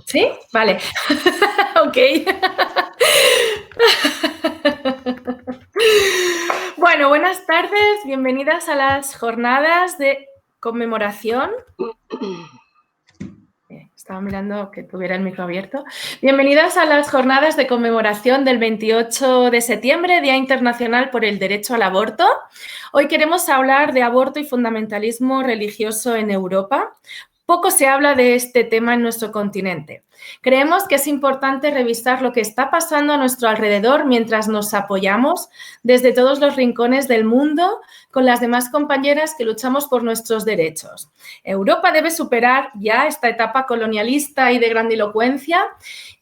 ¿Sí? Vale. Ok. Bueno, buenas tardes. Bienvenidas a las jornadas de conmemoración. Estaba mirando que tuviera el micro abierto. Bienvenidas a las jornadas de conmemoración del 28 de septiembre, Día Internacional por el Derecho al Aborto. Hoy queremos hablar de aborto y fundamentalismo religioso en Europa. Poco se habla de este tema en nuestro continente. Creemos que es importante revisar lo que está pasando a nuestro alrededor mientras nos apoyamos desde todos los rincones del mundo con las demás compañeras que luchamos por nuestros derechos. Europa debe superar ya esta etapa colonialista y de grandilocuencia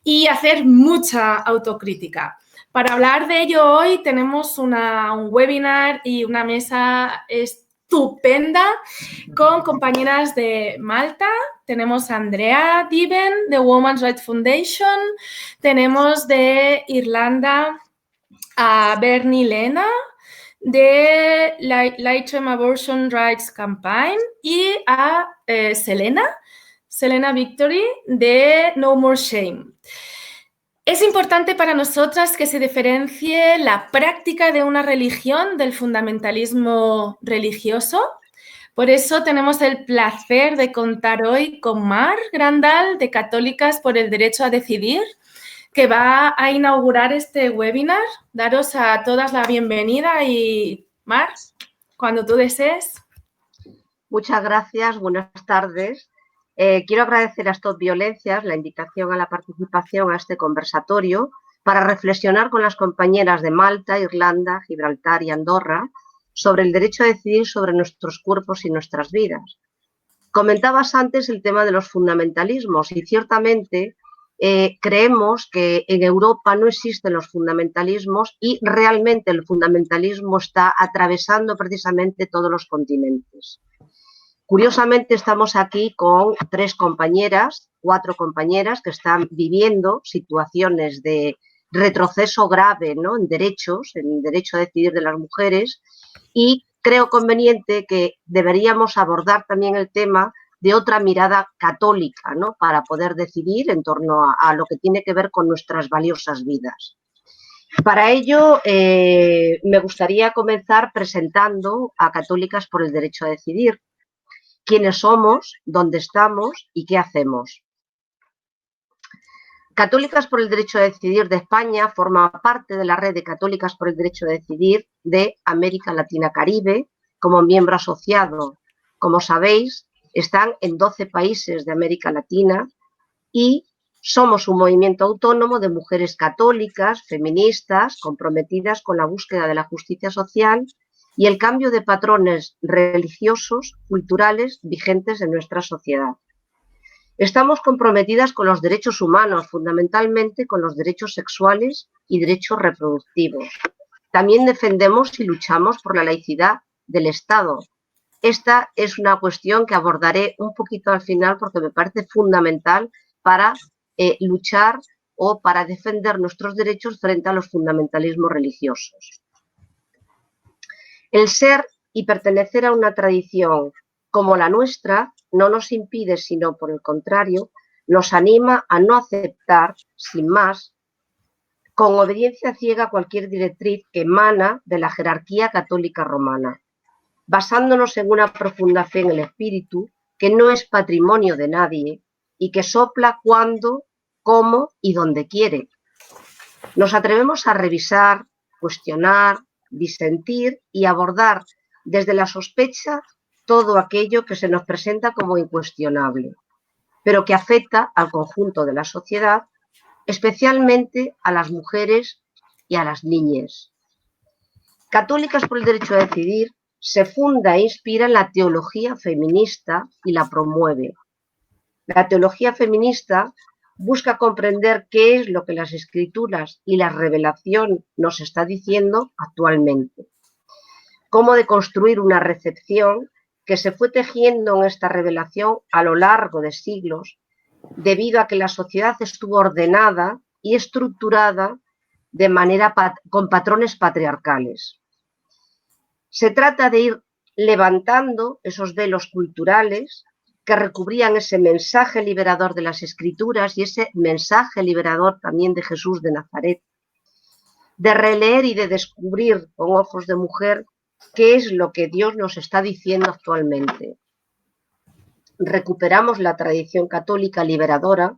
y hacer mucha autocrítica. Para hablar de ello hoy tenemos un webinar y una mesa estupenda con compañeras de Malta. Tenemos a Andrea Diven de Women's Rights Foundation, tenemos de Irlanda a Bernie Lena de Lifetime Abortion Rights Campaign y a Selena Victory de No More Shame. Es importante para nosotras que se diferencie la práctica de una religión del fundamentalismo religioso. Por eso tenemos el placer de contar hoy con Mar Grandal, de Católicas por el Derecho a Decidir, que va a inaugurar este webinar. Daros a todas la bienvenida y, Mar, cuando tú desees. Muchas gracias, buenas tardes. Quiero agradecer a Stop Violencias la invitación a la participación a este conversatorio para reflexionar con las compañeras de Malta, Irlanda, Gibraltar y Andorra sobre el derecho a decidir sobre nuestros cuerpos y nuestras vidas. Comentabas antes el tema de los fundamentalismos y ciertamente creemos que en Europa no existen los fundamentalismos y realmente el fundamentalismo está atravesando precisamente todos los continentes. Curiosamente estamos aquí con cuatro compañeras que están viviendo situaciones de retroceso grave, ¿no?, en el derecho a decidir de las mujeres, y creo conveniente que deberíamos abordar también el tema de otra mirada católica, ¿no?, para poder decidir en torno a lo que tiene que ver con nuestras valiosas vidas. Para ello, me gustaría comenzar presentando a Católicas por el Derecho a Decidir. ¿Quiénes somos? ¿Dónde estamos? ¿Y qué hacemos? Católicas por el Derecho a Decidir de España forma parte de la red de Católicas por el Derecho a Decidir de América Latina Caribe como miembro asociado. Como sabéis, están en 12 países de América Latina y somos un movimiento autónomo de mujeres católicas, feministas, comprometidas con la búsqueda de la justicia social y el cambio de patrones religiosos, culturales vigentes en nuestra sociedad. Estamos comprometidas con los derechos humanos, fundamentalmente con los derechos sexuales y derechos reproductivos. También defendemos y luchamos por la laicidad del Estado. Esta es una cuestión que abordaré un poquito al final porque me parece fundamental para luchar o para defender nuestros derechos frente a los fundamentalismos religiosos. El ser y pertenecer a una tradición como la nuestra no nos impide, sino por el contrario, nos anima a no aceptar, sin más, con obediencia ciega cualquier directriz que emana de la jerarquía católica romana, basándonos en una profunda fe en el espíritu que no es patrimonio de nadie y que sopla cuando, cómo y donde quiere. Nos atrevemos a revisar, cuestionar, disentir y abordar desde la sospecha todo aquello que se nos presenta como incuestionable, pero que afecta al conjunto de la sociedad, especialmente a las mujeres y a las niñas. Católicas por el Derecho a Decidir se funda e inspira en la teología feminista y la promueve. La teología feminista busca comprender qué es lo que las escrituras y la revelación nos está diciendo actualmente. Cómo deconstruir una recepción que se fue tejiendo en esta revelación a lo largo de siglos, debido a que la sociedad estuvo ordenada y estructurada de manera con patrones patriarcales. Se trata de ir levantando esos velos culturales que recubrían ese mensaje liberador de las Escrituras y ese mensaje liberador también de Jesús de Nazaret, de releer y de descubrir con ojos de mujer qué es lo que Dios nos está diciendo actualmente. Recuperamos la tradición católica liberadora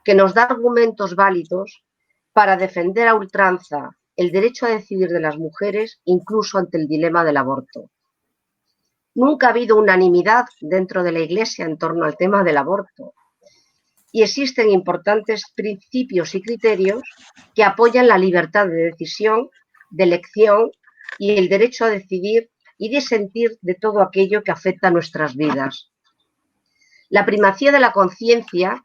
que nos da argumentos válidos para defender a ultranza el derecho a decidir de las mujeres, incluso ante el dilema del aborto. Nunca ha habido unanimidad dentro de la Iglesia en torno al tema del aborto y existen importantes principios y criterios que apoyan la libertad de decisión, de elección y el derecho a decidir y disentir de todo aquello que afecta a nuestras vidas. La primacía de la conciencia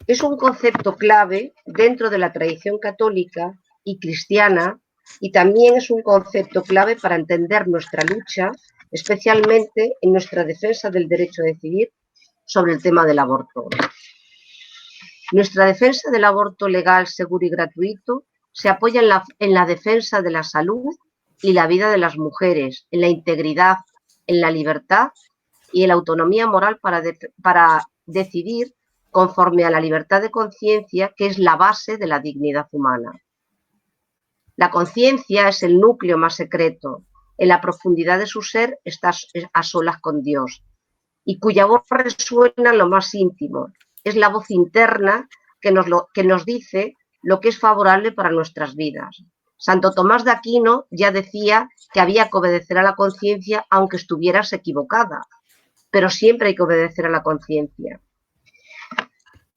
es un concepto clave dentro de la tradición católica y cristiana y también es un concepto clave para entender nuestra lucha, especialmente en nuestra defensa del derecho a decidir sobre el tema del aborto. Nuestra defensa del aborto legal, seguro y gratuito se apoya en la defensa de la salud y la vida de las mujeres, en la integridad, en la libertad y en la autonomía moral para decidir conforme a la libertad de conciencia, que es la base de la dignidad humana. La conciencia es el núcleo más secreto. En la profundidad de su ser está a solas con Dios y cuya voz resuena en lo más íntimo. Es la voz interna que nos dice lo que es favorable para nuestras vidas. Santo Tomás de Aquino ya decía que había que obedecer a la conciencia aunque estuvieras equivocada, pero siempre hay que obedecer a la conciencia.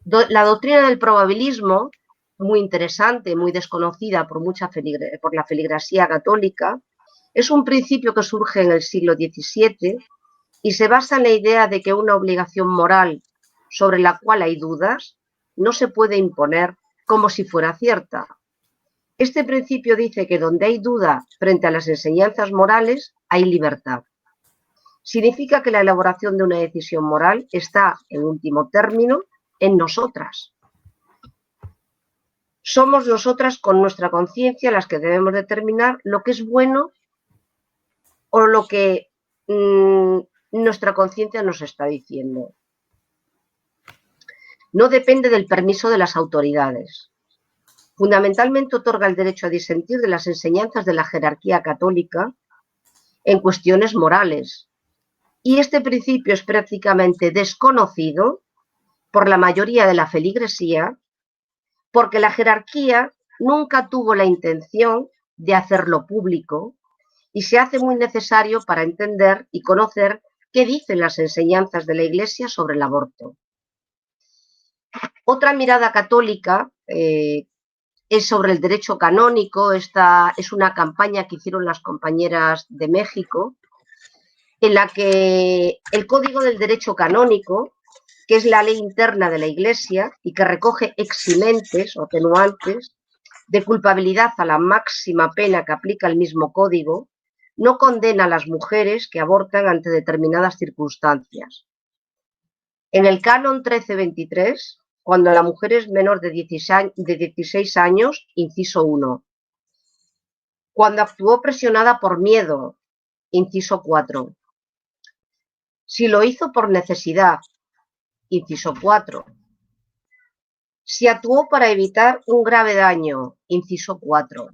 La doctrina del probabilismo, muy interesante, muy desconocida por la feligresía católica, es un principio que surge en el siglo XVII y se basa en la idea de que una obligación moral sobre la cual hay dudas no se puede imponer como si fuera cierta. Este principio dice que donde hay duda frente a las enseñanzas morales, hay libertad. Significa que la elaboración de una decisión moral está, en último término, en nosotras. Somos nosotras con nuestra conciencia las que debemos determinar lo que es bueno o lo que nuestra conciencia nos está diciendo. No depende del permiso de las autoridades. Fundamentalmente otorga el derecho a disentir de las enseñanzas de la jerarquía católica en cuestiones morales. Y este principio es prácticamente desconocido por la mayoría de la feligresía, porque la jerarquía nunca tuvo la intención de hacerlo público y se hace muy necesario para entender y conocer qué dicen las enseñanzas de la Iglesia sobre el aborto. Otra mirada católica es sobre el derecho canónico. Esta es una campaña que hicieron las compañeras de México, en la que el Código del Derecho Canónico, que es la ley interna de la Iglesia y que recoge eximentes o atenuantes de culpabilidad a la máxima pena que aplica el mismo código, no condena a las mujeres que abortan ante determinadas circunstancias. En el canon 1323, cuando la mujer es menor de 16 años, inciso 1. Cuando actuó presionada por miedo, inciso 4. Si lo hizo por necesidad, inciso 4. Si actuó para evitar un grave daño, inciso 4.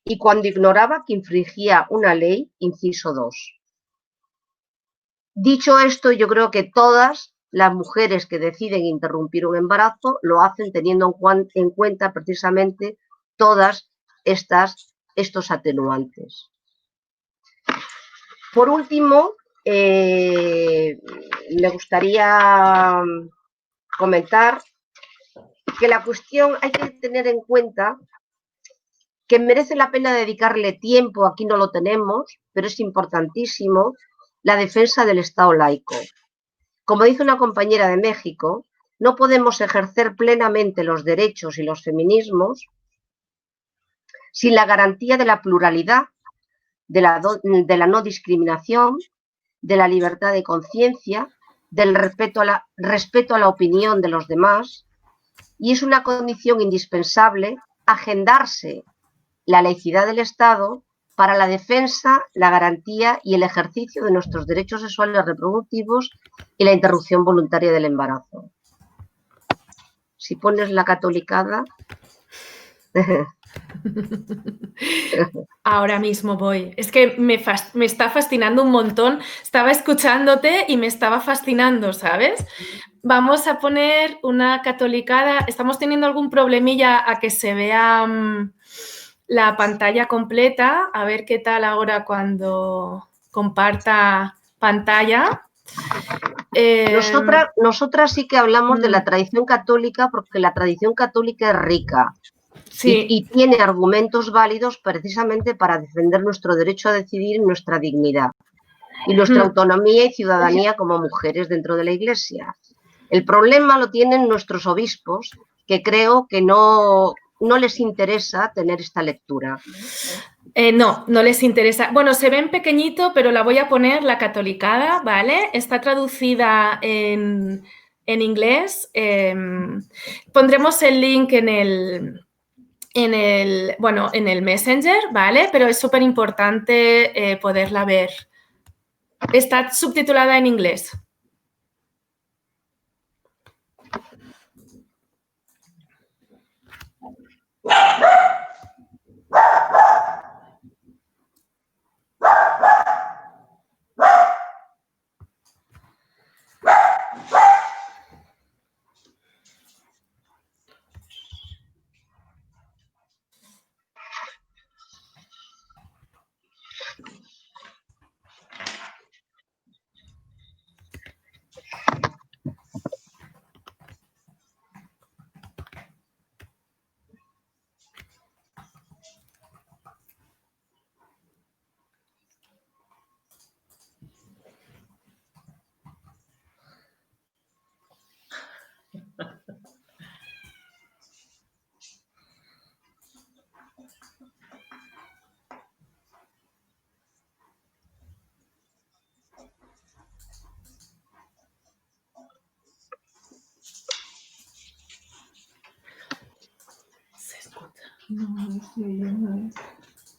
Y cuando ignoraba que infringía una ley, inciso 2. Dicho esto, yo creo que todas las mujeres que deciden interrumpir un embarazo lo hacen teniendo en cuenta precisamente todas estos atenuantes. Por último, me gustaría comentar que la cuestión hay que tener en cuenta que merece la pena dedicarle tiempo, aquí no lo tenemos, pero es importantísimo, la defensa del Estado laico. Como dice una compañera de México, no podemos ejercer plenamente los derechos y los feminismos sin la garantía de la pluralidad, de la no discriminación, de la libertad de conciencia, del respeto a la opinión de los demás, y es una condición indispensable agendarse la laicidad del Estado para la defensa, la garantía y el ejercicio de nuestros derechos sexuales reproductivos y la interrupción voluntaria del embarazo. Si pones la catolicada... Ahora mismo voy. Es que me está fascinando un montón. Estaba escuchándote y me estaba fascinando, ¿sabes? Vamos a poner una catolicada. Estamos teniendo algún problemilla a que se vea la pantalla completa. A ver qué tal ahora cuando comparta pantalla. Nosotras sí que hablamos de la tradición católica porque la tradición católica es rica. Sí. Y tiene argumentos válidos precisamente para defender nuestro derecho a decidir y nuestra dignidad y nuestra autonomía y ciudadanía como mujeres dentro de la Iglesia. El problema lo tienen nuestros obispos, que creo que no les interesa tener esta lectura. No les interesa. Bueno, se ve en pequeñito, pero la voy a poner la catolicada, ¿vale? Está traducida en inglés. Pondremos el link en el Messenger, ¿vale? Pero es súper importante poderla ver. Está subtitulada en inglés.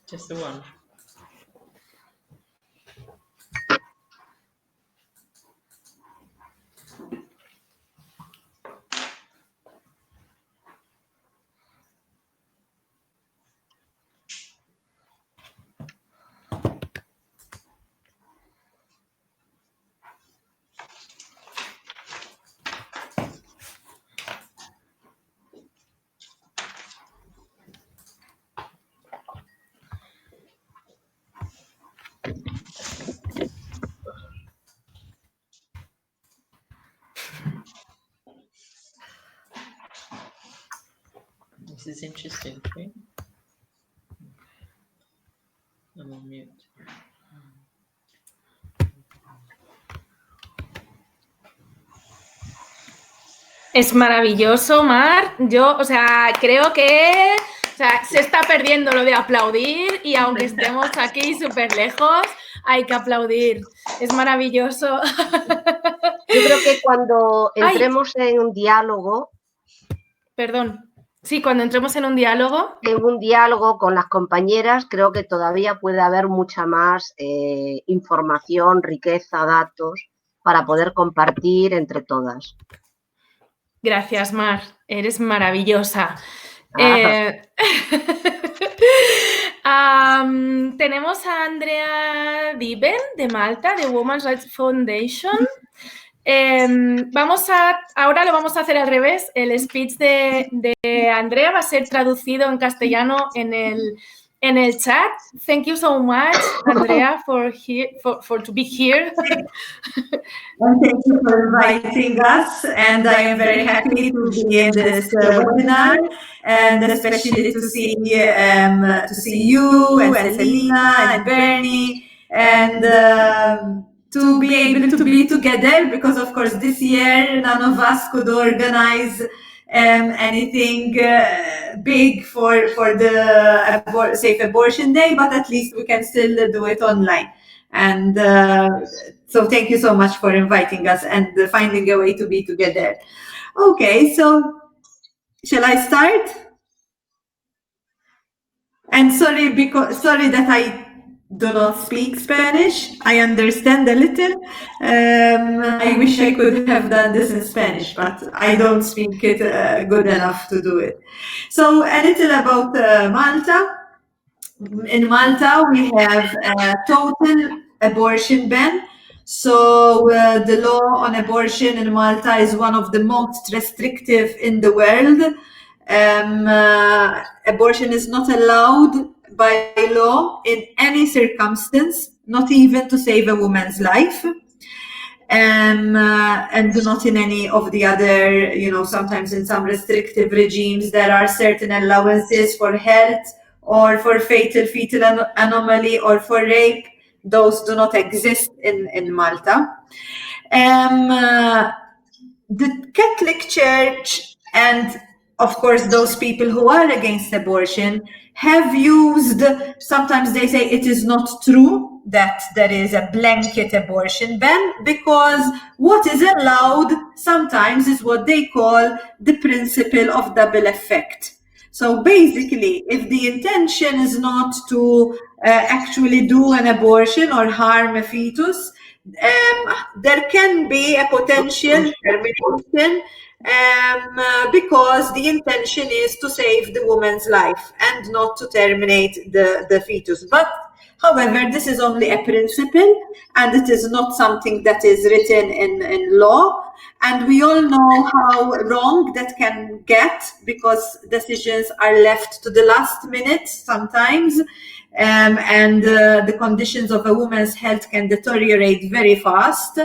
Just the one. This is interesting, right? I'm on mute. Es maravilloso, Mar. Yo, creo que se está perdiendo lo de aplaudir y aunque estemos aquí súper lejos, hay que aplaudir. Es maravilloso. Yo creo que cuando entremos en un diálogo... Perdón. Sí, cuando entremos en un diálogo... En un diálogo con las compañeras, creo que todavía puede haber mucha más información, riqueza, datos, para poder compartir entre todas. Gracias, Mar. Eres maravillosa. Tenemos a Andrea Diben, de Malta, de Women's Rights Foundation. Ahora lo vamos a hacer al revés. El speech de Andrea va a ser traducido en castellano en el chat. Thank you so much, Andrea, for to be here. And thank you for inviting us. And I am very happy to be in this webinar, and especially to see you and Selina and Bernie, and to be able to be together, because of course this year none of us could organize anything big for the Safe Abortion Day, but at least we can still do it online. And so thank you so much for inviting us and finding a way to be together. Okay, so shall I start? And sorry that I do not speak Spanish. I understand a little. I wish I could have done this in Spanish, but I don't speak it good enough to do it. So a little about Malta. In Malta, we have a total abortion ban. So the law on abortion in Malta is one of the most restrictive in the world. Abortion is not allowed by law in any circumstance, not even to save a woman's life. And not in any of the other, sometimes in some restrictive regimes, there are certain allowances for health or for fatal fetal anomaly or for rape. Those do not exist in Malta. The Catholic Church and, of course, those people who are against abortion have used, sometimes they say it is not true that there is a blanket abortion ban, because what is allowed sometimes is what they call the principle of double effect. So basically, if the intention is not to actually do an abortion or harm a fetus, there can be a potential termination because the intention is to save the woman's life and not to terminate the fetus. But however, this is only a principle and it is not something that is written in law. And we all know how wrong that can get, because decisions are left to the last minute sometimes. And the conditions of a woman's health can deteriorate very fast.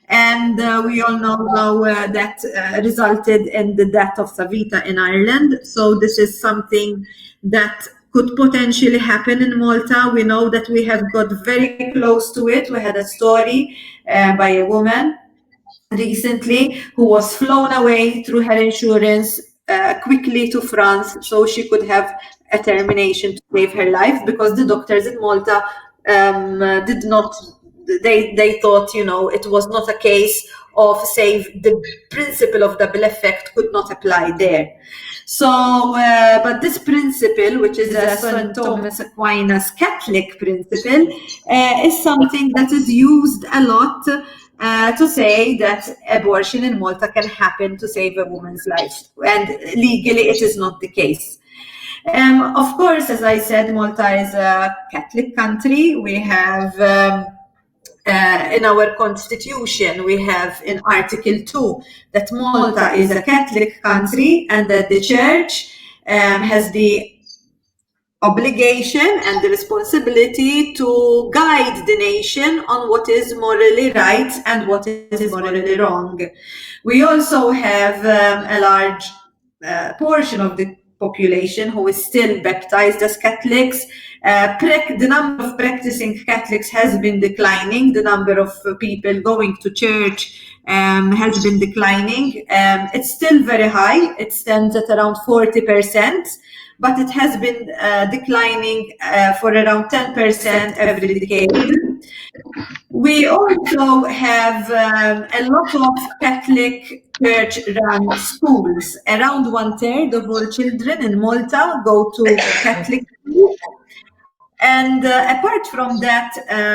And we all know how that resulted in the death of Savita in Ireland. So this is something that could potentially happen in Malta. We know that we have got very close to it. We had a story by a woman recently who was flown away through her insurance quickly to France so she could have a termination to save her life, because the doctors in Malta did not, they thought, it was not a case of the principle of double effect could not apply there. So, but this principle, which is a St. Thomas Aquinas Catholic principle, is something that is used a lot to say that abortion in Malta can happen to save a woman's life, and legally it is not the case. Of course, as I said, Malta is a Catholic country. We have in our constitution, we have in Article 2 that Malta is a Catholic country and that the Church has the obligation and the responsibility to guide the nation on what is morally right and what is morally wrong. We also have a large portion of the population who is still baptized as Catholics. The number of practicing Catholics has been declining. The number of people going to church has been declining. It's still very high. It stands at around 40%. But it has been declining for around 10% every decade. We also have a lot of Catholic Church-run schools. Around 1/3 of all children in Malta go to Catholic schools. And apart from that,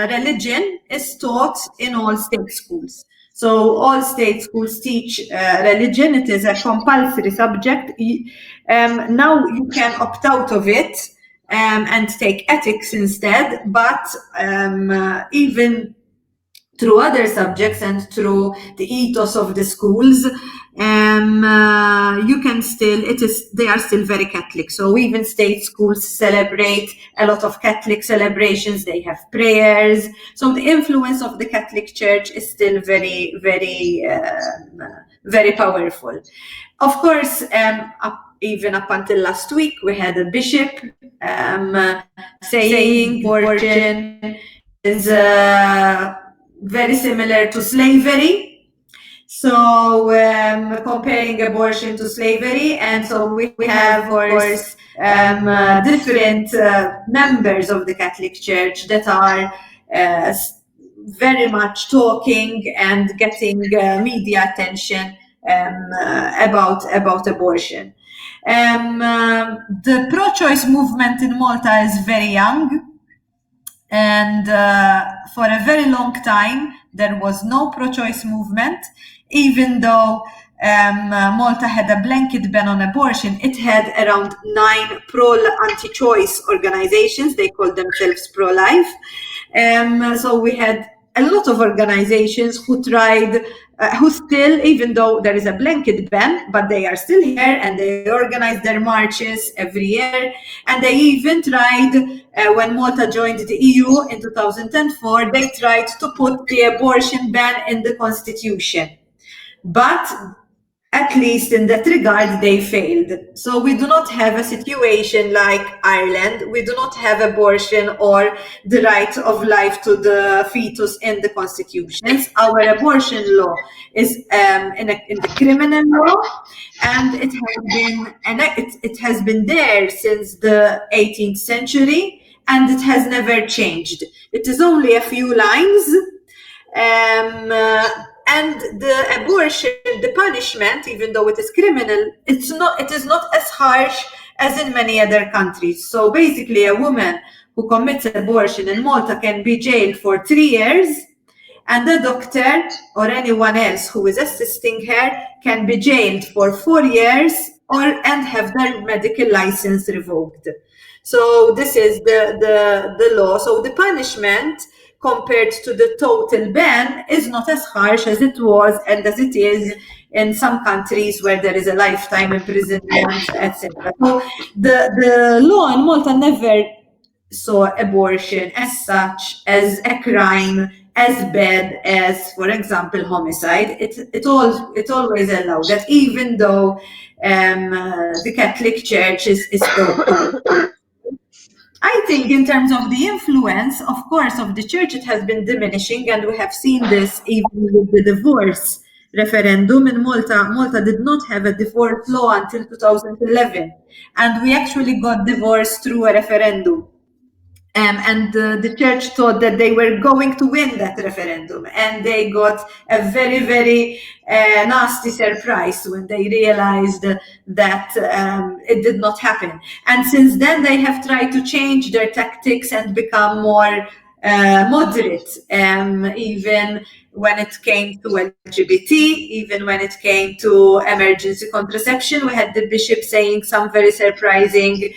religion is taught in all state schools. So all state schools teach religion. It is a compulsory subject. Now you can opt out of it and take ethics instead, but even through other subjects and through the ethos of the schools, you can still, they are still very Catholic. So even state schools celebrate a lot of Catholic celebrations. They have prayers. So the influence of the Catholic Church is still very, very, very powerful. Of course, even up until last week, we had a bishop saying abortion is very similar to slavery. So comparing abortion to slavery, and so we have, of course, different members of the Catholic Church that are very much talking and getting media attention about abortion. The pro-choice movement in Malta is very young. And for a very long time, there was no pro-choice movement, even though Malta had a blanket ban on abortion. It had around 9 pro-anti-choice organizations. They called themselves pro-life. So we had a lot of organizations who tried, who still, even though there is a blanket ban, but they are still here, and they organize their marches every year. And they even tried, when Malta joined the EU in 2004, they tried to put the abortion ban in the constitution. But at least in that regard, they failed. So we do not have a situation like Ireland. We do not have abortion or the right of life to the fetus in the constitutions. Our abortion law is in the criminal law, and it has been there since the 18th century, and it has never changed. It is only a few lines. And the abortion, the punishment, even though it is criminal, it is not as harsh as in many other countries. So basically, a woman who commits abortion in Malta can be jailed for 3 years, and the doctor or anyone else who is assisting her can be jailed for 4 years and have their medical license revoked. So this is the law. So the punishment compared to the total ban is not as harsh as it was and as it is in some countries where there is a lifetime imprisonment, etc. So the law in Malta never saw abortion as such as a crime as bad as, for example, homicide. It always allowed that, even though the Catholic Church is so. I think in terms of the influence, of course, of the church, it has been diminishing, and we have seen this even with the divorce referendum in Malta. Malta did not have a divorce law until 2011, and we actually got divorced through a referendum. And the church thought that they were going to win that referendum, and they got a very, very nasty surprise when they realized that it did not happen. And since then, they have tried to change their tactics and become more moderate, even when it came to LGBT, even when it came to emergency contraception. We had the bishop saying some very surprising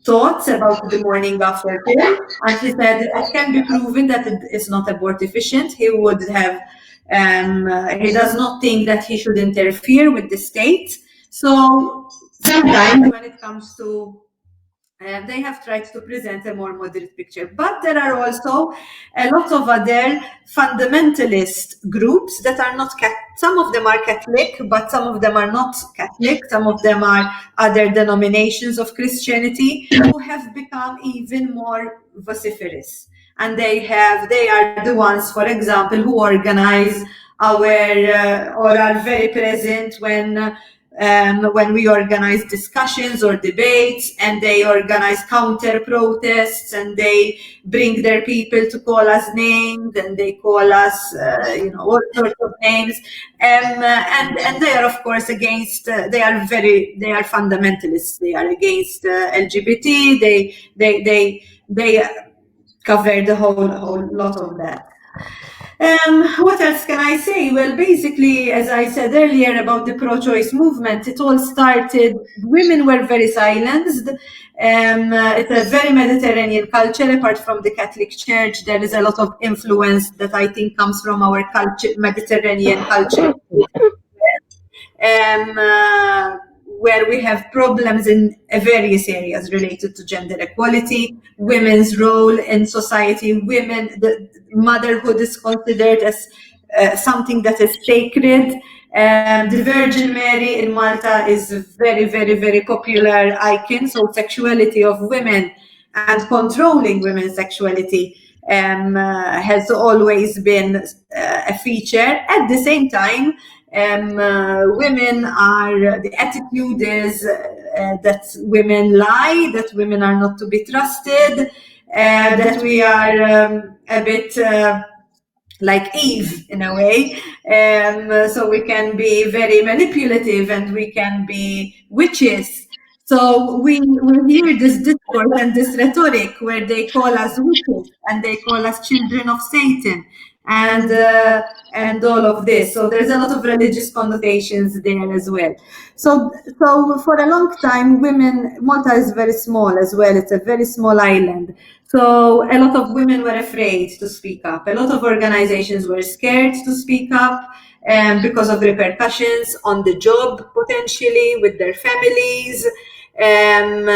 thoughts about the morning after pill, and he said it can be proven that it is not abort efficient. He would have, he does not think that he should interfere with the state. So sometimes when it comes to they have tried to present a more moderate picture. But there are also a lot of other fundamentalist groups that are not some of them are Catholic, but some of them are not Catholic. Some of them are other denominations of Christianity who have become even more vociferous. And they are the ones, for example, who organize or are very present when we organize discussions or debates, and they organize counter protests, and they bring their people to call us names, and they call us all sorts of names, and they are, of course, against they are fundamentalists. They are against LGBT. They cover the whole lot of that. What else can I say? Well, basically, as I said earlier about the pro-choice movement, it all started, women were very silenced. It's a very Mediterranean culture. Apart from the Catholic Church, there is a lot of influence that I think comes from our culture, Mediterranean culture, where we have problems in various areas related to gender equality, women's role in society. The motherhood is considered as something that is sacred. The Virgin Mary in Malta is a very, very, very popular icon. So sexuality of women and controlling women's sexuality has always been a feature. At the same time, women the attitude is that women lie, that women are not to be trusted, that we are a bit like Eve in a way, so we can be very manipulative and we can be witches. So we hear this discourse and this rhetoric where they call us witches and they call us children of Satan and all of this. So there's a lot of religious connotations there as well. So for a long time, Malta is very small as well. It's a very small island. So a lot of women were afraid to speak up. A lot of organizations were scared to speak up because of repercussions on the job, potentially with their families. And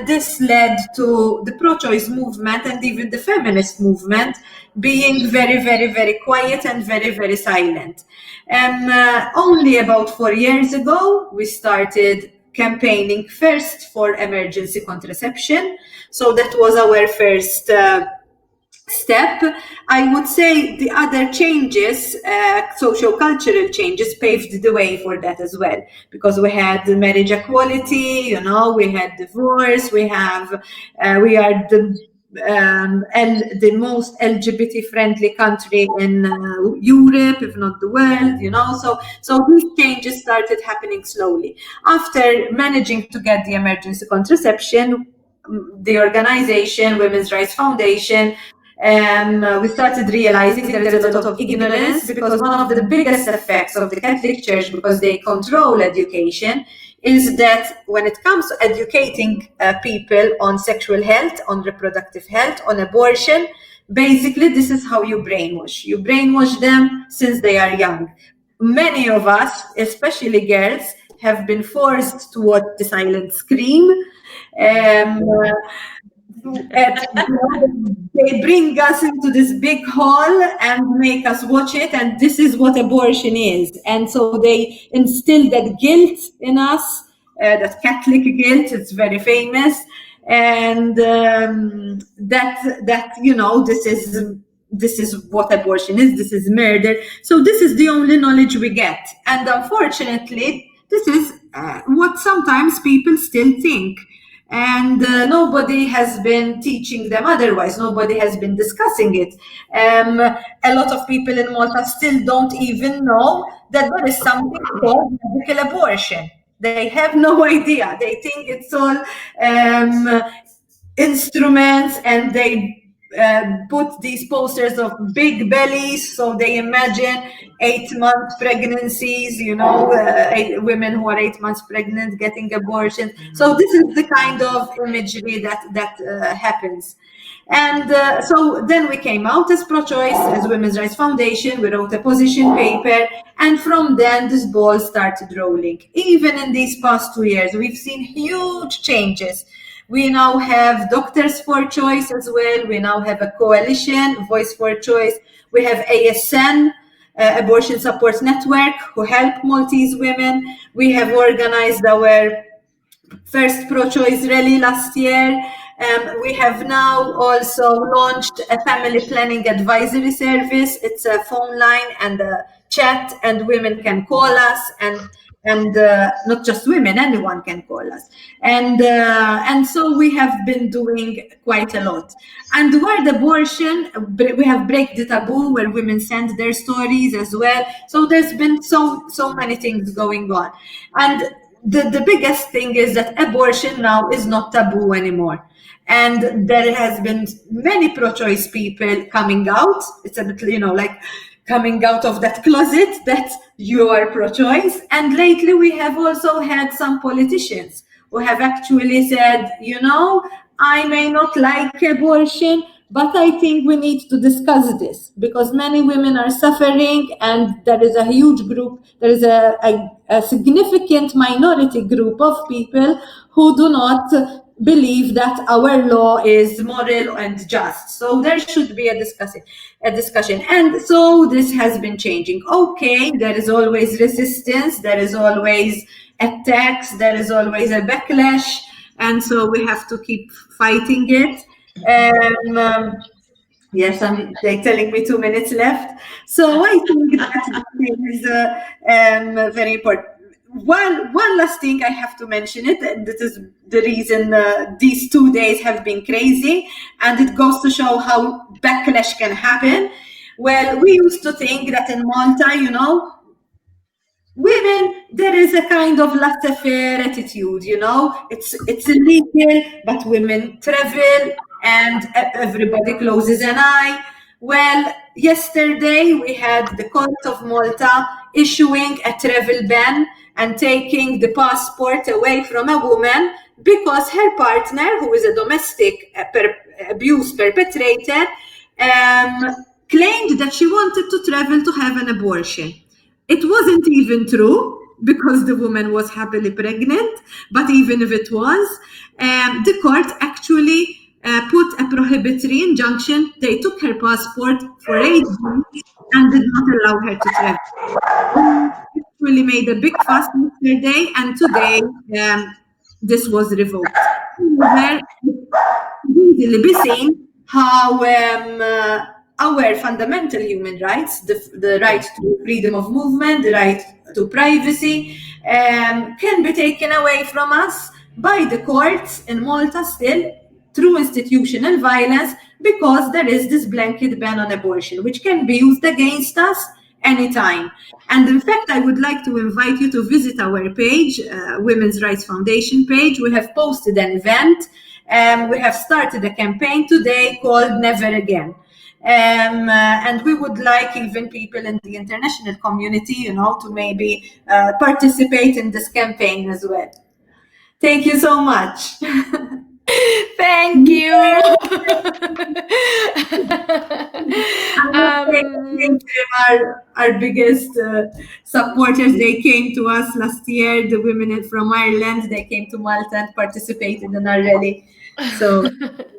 this led to the pro-choice movement and even the feminist movement being very, very, very quiet and very, very silent. Only about 4 years ago, we started campaigning first for emergency contraception. So that was our first step. I would say the other changes, socio-cultural changes, paved the way for that as well, because we had marriage equality, we had divorce, we are the most LGBT-friendly country in Europe, if not the world, so these changes started happening slowly. After managing to get the emergency contraception, the organization, Women's Rights Foundation, we started realizing there is a lot of ignorance, because one of the biggest effects of the Catholic Church, because they control education, is that when it comes to educating people on sexual health, on reproductive health, on abortion, basically this is how you brainwash. You brainwash them since they are young. Many of us, especially girls, have been forced to watch the silent scream. They bring us into this big hall and make us watch it, and this is what abortion is. And so they instill that guilt in us, that Catholic guilt. It's very famous, and this is what abortion is. This is murder. So this is the only knowledge we get, and unfortunately, this is what sometimes people still think. And nobody has been teaching them otherwise. Nobody has been discussing it. A lot of people in Malta still don't even know that there is something called medical abortion. They have no idea. They think it's all instruments, and they put these posters of big bellies, so they imagine 8-month pregnancies, women who are 8 months pregnant getting abortion. So this is the kind of imagery that happens. And so then we came out as pro-choice, as Women's Rights Foundation. We wrote a position paper, and from then this ball started rolling. Even in these past 2 years, we've seen huge changes. We now have Doctors for Choice as well. We now have a coalition, Voice for Choice. We have ASN, Abortion Support Network, who help Maltese women. We have organized our first pro-choice rally last year. We have now also launched a family planning advisory service. It's a phone line and a chat, and women can call us, and not just women, anyone can call us. And so we have been doing quite a lot. And the word abortion, we have break the taboo, where women send their stories as well. So there's been so many things going on. And the biggest thing is that abortion now is not taboo anymore. And there has been many pro-choice people coming out. It's a bit, like coming out of that closet that you are pro-choice. And lately we have also had some politicians who have actually said, I may not like abortion, but I think we need to discuss this, because many women are suffering, and there is a huge group, there is a significant minority group of people who do not believe that our law is moral and just. So there should be a discussion. And so this has been changing. Okay, there is always resistance, there is always attacks, there is always a backlash, and so we have to keep fighting it. Yes, they're telling me 2 minutes left. So I think that is very important. One last thing I have to mention it, and this is the reason these 2 days have been crazy, and it goes to show how backlash can happen. Well, we used to think that in Malta, women there is a kind of laissez-faire attitude, you know, it's illegal, but women travel and everybody closes an eye. Well, yesterday we had the Court of Malta issuing a travel ban and taking the passport away from a woman because her partner, who is a domestic abuse perpetrator, claimed that she wanted to travel to have an abortion. It wasn't even true because the woman was happily pregnant, but even if it was, the court actually put a prohibitory injunction. They took her passport for 8 weeks and did not allow her to travel. We actually made a big fuss yesterday, and today this was revoked. Where easily be seen how our fundamental human rights, the right to freedom of movement, the right to privacy, can be taken away from us by the courts in Malta still through institutional violence, because there is this blanket ban on abortion, which can be used against us anytime. And in fact, I would like to invite you to visit our page, Women's Rights Foundation page. We have posted an event. We have started a campaign today called Never Again. And we would like even people in the international community, you know, to maybe participate in this campaign as well. Thank you so much. Thank you. Our biggest supporters, they came to us last year, the women from Ireland, they came to Malta and participated in our rally. So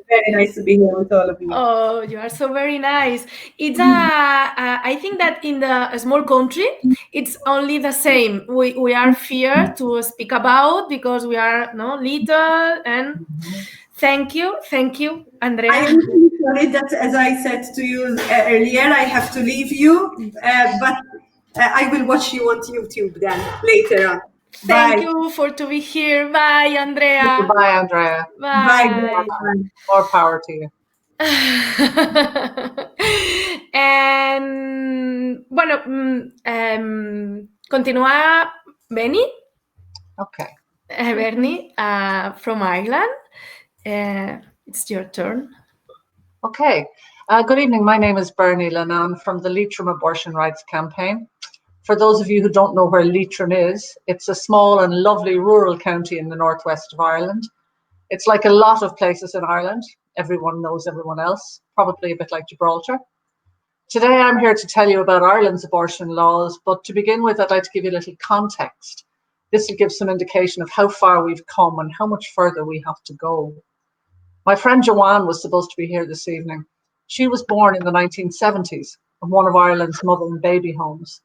very nice to be here with all of you. Oh, you are so very nice. It's I think that in a small country, it's only the same. We are fear to speak about because we are little. And thank you, Andrea. I am really sorry that, as I said to you earlier, I have to leave you, but I will watch you on YouTube then later on. Thank you for to be here. Bye, Andrea. Bye, Andrea. Bye. More power to you. Bueno, continúa Benny. Okay. Bernie from Ireland. It's your turn. Okay. Good evening. My name is Bernie Lennon from the Leitrim Abortion Rights Campaign. For those of you who don't know where Leitrim is, it's a small and lovely rural county in the northwest of Ireland. It's like a lot of places in Ireland. Everyone knows everyone else, probably a bit like Gibraltar. Today I'm here to tell you about Ireland's abortion laws, but to begin with, I'd like to give you a little context. This will give some indication of how far we've come and how much further we have to go. My friend Joanne was supposed to be here this evening. She was born in the 1970s in one of Ireland's mother and baby homes.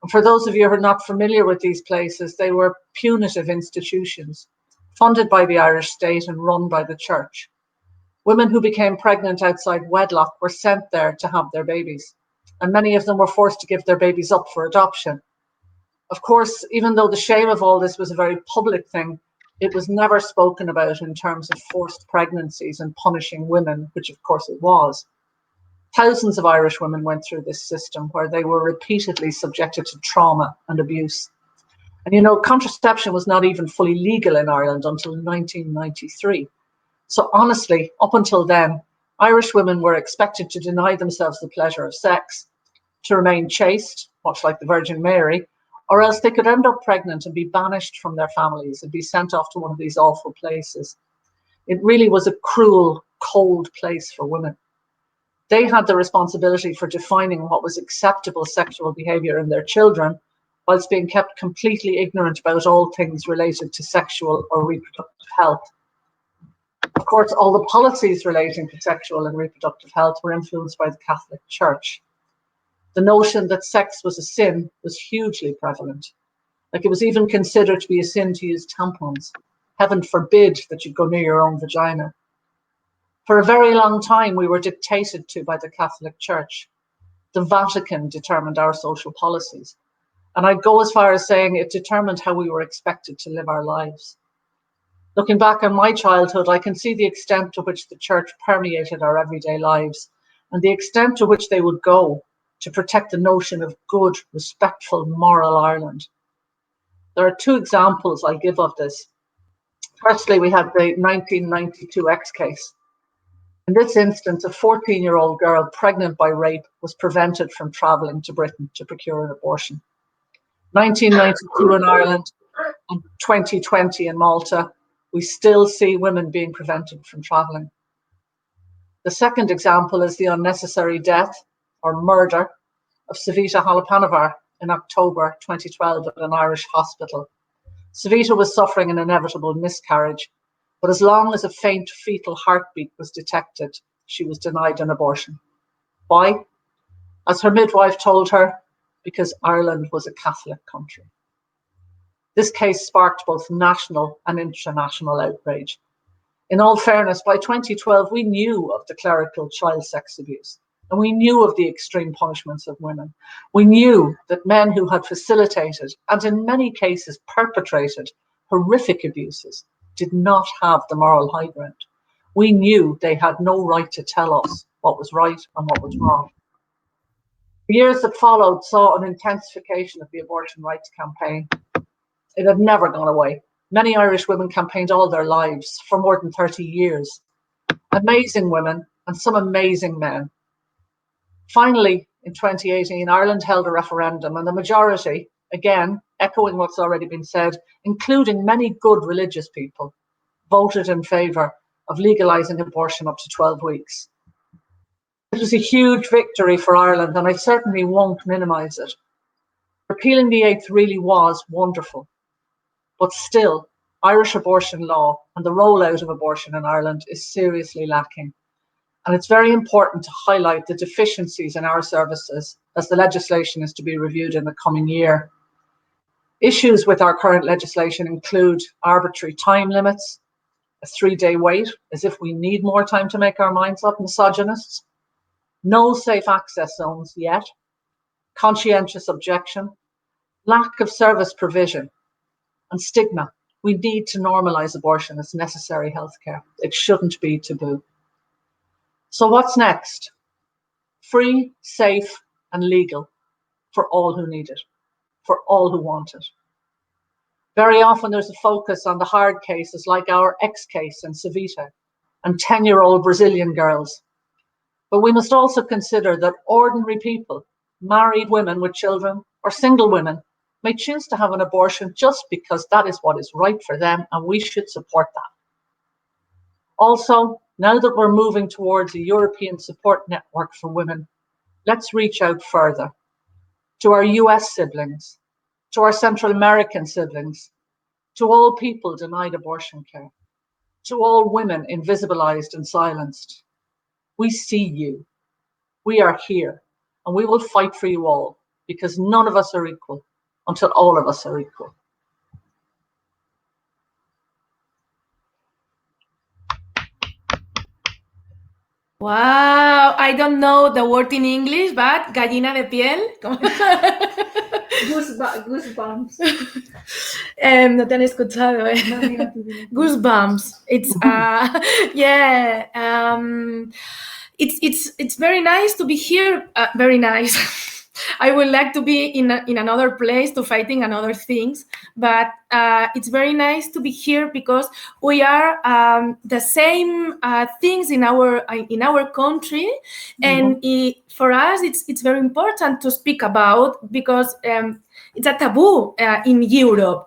And for those of you who are not familiar with these places, they were punitive institutions funded by the Irish state and run by the church. Women who became pregnant outside wedlock were sent there to have their babies, and many of them were forced to give their babies up for adoption. Of course, even though the shame of all this was a very public thing, it was never spoken about in terms of forced pregnancies and punishing women, which of course it was. Thousands of Irish women went through this system where they were repeatedly subjected to trauma and abuse. And you know, contraception was not even fully legal in Ireland until 1993. So honestly, up until then, Irish women were expected to deny themselves the pleasure of sex, to remain chaste, much like the Virgin Mary, or else they could end up pregnant and be banished from their families and be sent off to one of these awful places. It really was a cruel, cold place for women. They had the responsibility for defining what was acceptable sexual behavior in their children, whilst being kept completely ignorant about all things related to sexual or reproductive health. Of course, all the policies relating to sexual and reproductive health were influenced by the Catholic Church. The notion that sex was a sin was hugely prevalent. Like, it was even considered to be a sin to use tampons. Heaven forbid that you go near your own vagina. For a very long time, we were dictated to by the Catholic Church. The Vatican determined our social policies. And I'd go as far as saying it determined how we were expected to live our lives. Looking back on my childhood, I can see the extent to which the church permeated our everyday lives and the extent to which they would go to protect the notion of good, respectful, moral Ireland. There are two examples I'll give of this. Firstly, we have the 1992 X case. In this instance, a 14-year-old girl pregnant by rape was prevented from travelling to Britain to procure an abortion. 1992 in Ireland and 2020 in Malta, we still see women being prevented from travelling. The second example is the unnecessary death or murder of Savita Halappanavar in October 2012 at an Irish hospital. Savita was suffering an inevitable miscarriage, but as long as a faint fetal heartbeat was detected, she was denied an abortion. Why? As her midwife told her, because Ireland was a Catholic country. This case sparked both national and international outrage. In all fairness, by 2012, we knew of the clerical child sex abuse, and we knew of the extreme punishments of women. We knew that men who had facilitated, and in many cases perpetrated, horrific abuses did not have the moral high ground. We knew they had no right to tell us what was right and what was wrong. The years that followed saw an intensification of the abortion rights campaign. It had never gone away. Many Irish women campaigned all their lives for more than 30 years. Amazing women and some amazing men. Finally, in 2018, Ireland held a referendum and the majority, again, echoing what's already been said, including many good religious people, voted in favour of legalising abortion up to 12 weeks. It was a huge victory for Ireland, and I certainly won't minimise it. Repealing the 8th really was wonderful. But still, Irish abortion law and the rollout of abortion in Ireland is seriously lacking. And it's very important to highlight the deficiencies in our services as the legislation is to be reviewed in the coming year. Issues with our current legislation include arbitrary time limits, a 3-day wait, as if we need more time to make our minds up, misogynists, no safe access zones yet, conscientious objection, lack of service provision, and stigma. We need to normalise abortion as necessary healthcare. It shouldn't be taboo. So what's next? Free, safe, and legal for all who need it, for all who want it. Very often there's a focus on the hard cases like our X case in Savita and 10-year-old Brazilian girls. But we must also consider that ordinary people, married women with children or single women, may choose to have an abortion just because that is what is right for them, and we should support that. Also, now that we're moving towards a European support network for women, let's reach out further to our US siblings, to our Central American siblings, to all people denied abortion care, to all women invisibilized and silenced. We see you. We are here, and we will fight for you all, because none of us are equal until all of us are equal. Wow, I don't know the word in English, but gallina de piel. Goosebumps. No te han escuchado, Goosebumps. It's yeah. It's very nice to be here. Very nice. I would like to be in another place to fighting another things, but it's very nice to be here because we are the same things in our country, and for us it's very important to speak about because it's a taboo in Europe.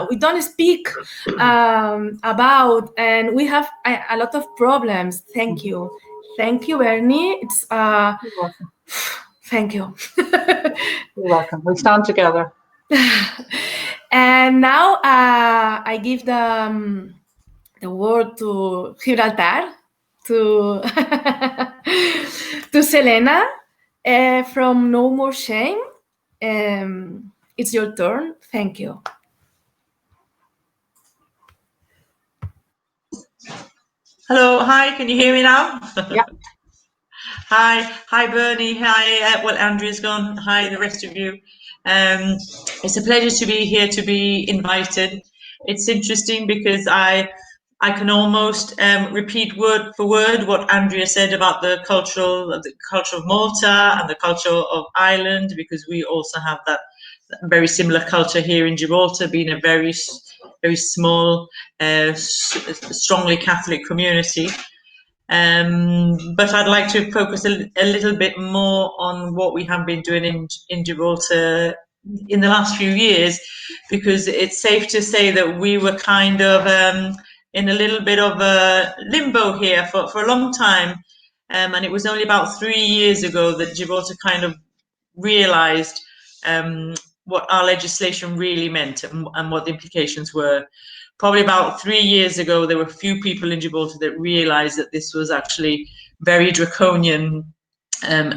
We don't speak about, and we have a lot of problems. Thank you, Bernie. It's You're welcome. Thank you. You're welcome. We stand together. And now I give the word to Gibraltar, to to Selena from No More Shame. It's your turn. Thank you. Hello, hi, can you hear me now? Yeah. Hi Bernie, hi, well Andrew's gone, hi the rest of you. It's a pleasure to be here, to be invited. It's interesting because I I can almost repeat word for word what Andrea said about the culture of Malta and the culture of Ireland, because we also have that very similar culture here in Gibraltar, being a very small, strongly Catholic community. But I'd like to focus a little bit more on what we have been doing in Gibraltar in the last few years, because it's safe to say that we were kind of in a little bit of a limbo here for a long time. And it was only about 3 years ago that Gibraltar kind of realized what our legislation really meant and what the implications were. Probably about 3 years ago, there were few people in Gibraltar that realized that this was actually very draconian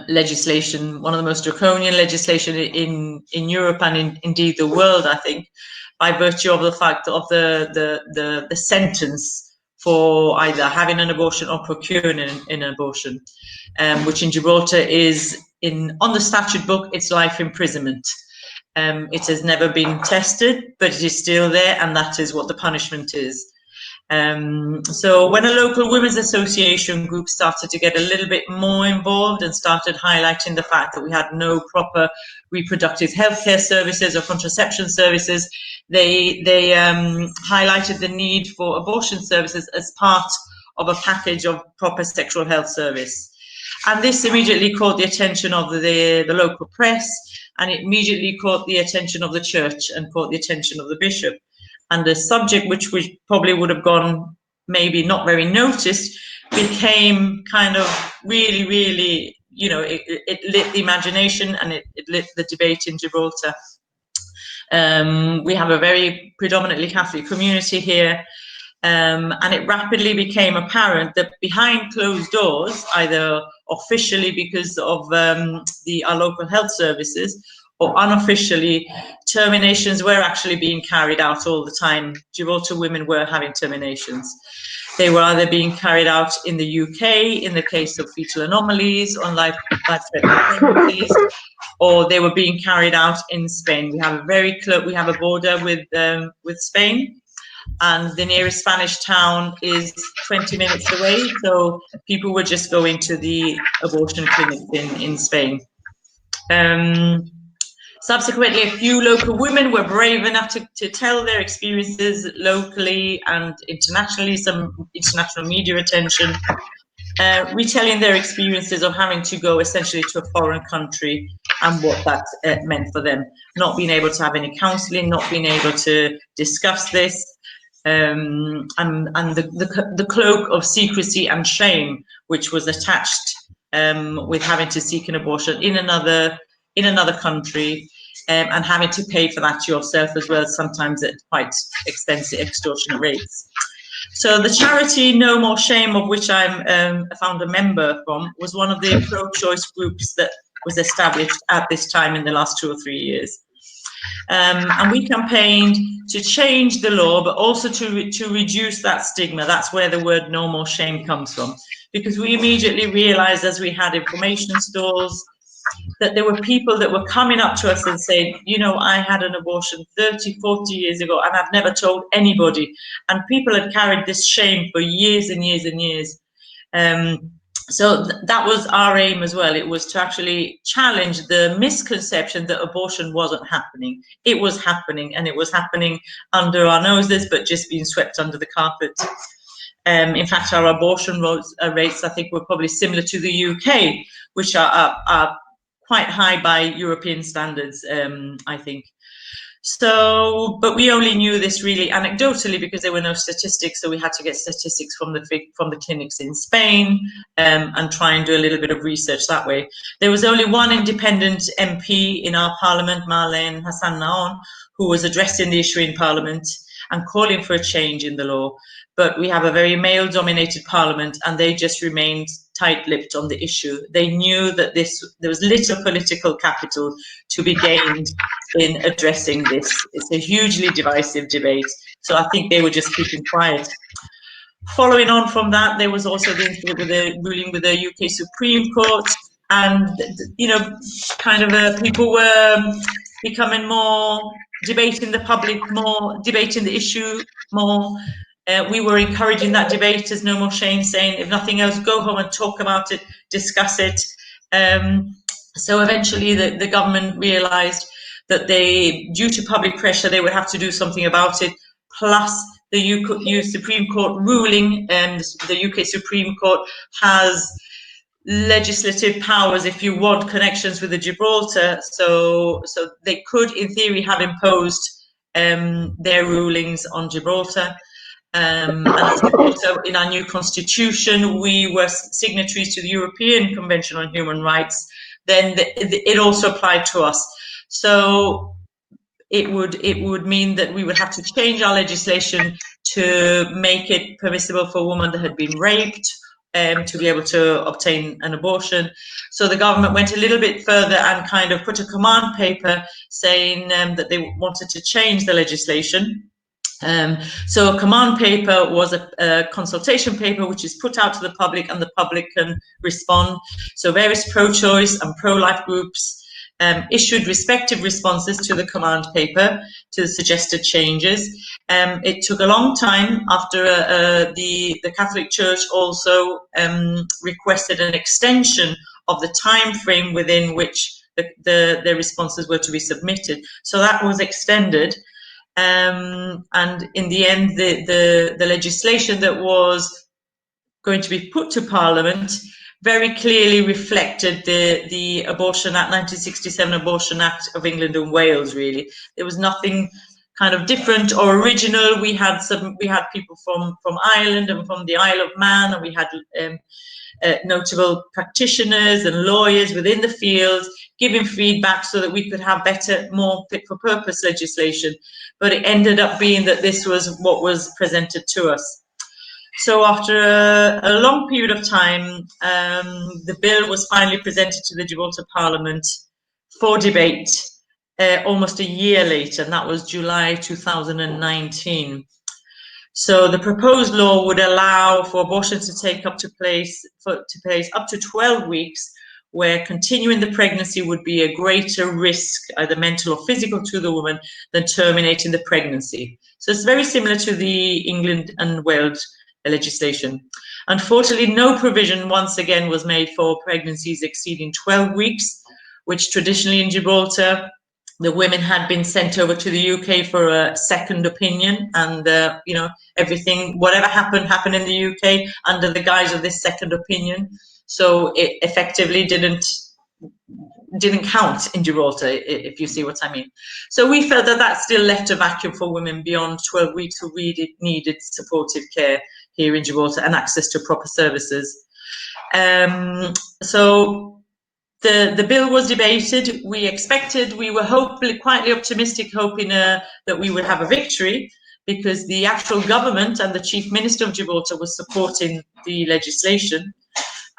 legislation, one of the most draconian legislation in Europe and indeed the world, I think, by virtue of the fact of the sentence for either having an abortion or procuring an abortion, which in Gibraltar is on the statute book, it's life imprisonment. It has never been tested, but it is still there, and that is what the punishment is. So when a local women's association group started to get a little bit more involved and started highlighting the fact that we had no proper reproductive healthcare services or contraception services, they highlighted the need for abortion services as part of a package of proper sexual health service. And this immediately caught the attention of the local press, and it immediately caught the attention of the church and caught the attention of the bishop. And the subject, which we probably would have gone maybe not very noticed, became kind of really, really, it lit the imagination and it lit the debate in Gibraltar. We have a very predominantly Catholic community here, and it rapidly became apparent that behind closed doors, either officially because of our local health services, or unofficially, terminations were actually being carried out all the time. Gibraltar women were having terminations. They were either being carried out in the UK in the case of fetal anomalies, on life-threatening pregnancies, or they were being carried out in Spain. We have a border with Spain, and the nearest Spanish town is 20 minutes away. So people were just going to the abortion clinic in Spain. Subsequently, a few local women were brave enough to tell their experiences locally and internationally, some international media attention, retelling their experiences of having to go essentially to a foreign country and what that meant for them, not being able to have any counselling, not being able to discuss this, and the cloak of secrecy and shame which was attached with having to seek an abortion in another country, and having to pay for that yourself as well, sometimes at quite expensive, extortionate rates. So the charity No More Shame, of which I'm a founder member from, was one of the pro-choice groups that was established at this time in the last 2 or 3 years. And we campaigned to change the law, but also to reduce that stigma. That's where the word no more shame comes from, because we immediately realized, as we had information stalls, that there were people that were coming up to us and saying, I had an abortion 30, 40 years ago and I've never told anybody. And people had carried this shame for years and years and years. So that was our aim as well. It was to actually challenge the misconception that abortion wasn't happening. It was happening, and it was happening under our noses, but just being swept under the carpet. In fact, our abortion rates, I think, were probably similar to the UK, which are quite high by European standards, I think. So, but we only knew this really anecdotally because there were no statistics, so we had to get statistics from the clinics in Spain, and try and do a little bit of research that way. There was only one independent MP in our parliament, Marlene Hassan Naon, who was addressing the issue in parliament and calling for a change in the law. But we have a very male-dominated parliament, and they just remained tight-lipped on the issue. They knew that there was little political capital to be gained in addressing this. It's a hugely divisive debate, so I think they were just keeping quiet. Following on from that, there was also the incident with the ruling with the UK Supreme Court, and people were becoming more debating the issue more, We were encouraging that debate, as No More Shame, saying, if nothing else, go home and talk about it, discuss it. So eventually the government realised that due to public pressure, they would have to do something about it, plus the UK Supreme Court ruling, and the UK Supreme Court has legislative powers, if you want, connections with the Gibraltar, so they could, in theory, have imposed their rulings on Gibraltar. And as Gibraltar, in our new constitution, we were signatories to the European Convention on Human Rights, then it also applied to us. So it would mean that we would have to change our legislation to make it permissible for a woman that had been raped to be able to obtain an abortion. So the government went a little bit further and kind of put a command paper saying that they wanted to change the legislation. So a command paper was a consultation paper which is put out to the public, and the public can respond. So various pro-choice and pro-life groups issued respective responses to the command paper, to the suggested changes. It took a long time after the Catholic Church also requested an extension of the time frame within which the responses were to be submitted. So that was extended. And in the end, the legislation that was going to be put to Parliament very clearly reflected the Abortion Act, 1967 Abortion Act of England and Wales. Really, there was nothing kind of different or original. We had people from Ireland and from the Isle of Man, and we had notable practitioners and lawyers within the field giving feedback so that we could have better, more fit for purpose legislation. But it ended up being that this was what was presented to us. So after a long period of time, the bill was finally presented to the Gibraltar Parliament for debate almost a year later, and that was July 2019. So the proposed law would allow for abortion to take up to place up to 12 weeks, where continuing the pregnancy would be a greater risk, either mental or physical, to the woman than terminating the pregnancy. So it's very similar to the England and Wales legislation. Unfortunately, no provision once again was made for pregnancies exceeding 12 weeks, which traditionally in Gibraltar, the women had been sent over to the UK for a second opinion, and everything, whatever happened in the UK under the guise of this second opinion. So it effectively didn't count in Gibraltar, if you see what I mean. So we felt that still left a vacuum for women beyond 12 weeks who really needed supportive care here in Gibraltar and access to proper services. So the bill was debated. We were quietly optimistic, hoping that we would have a victory, because the actual government and the Chief Minister of Gibraltar was supporting the legislation.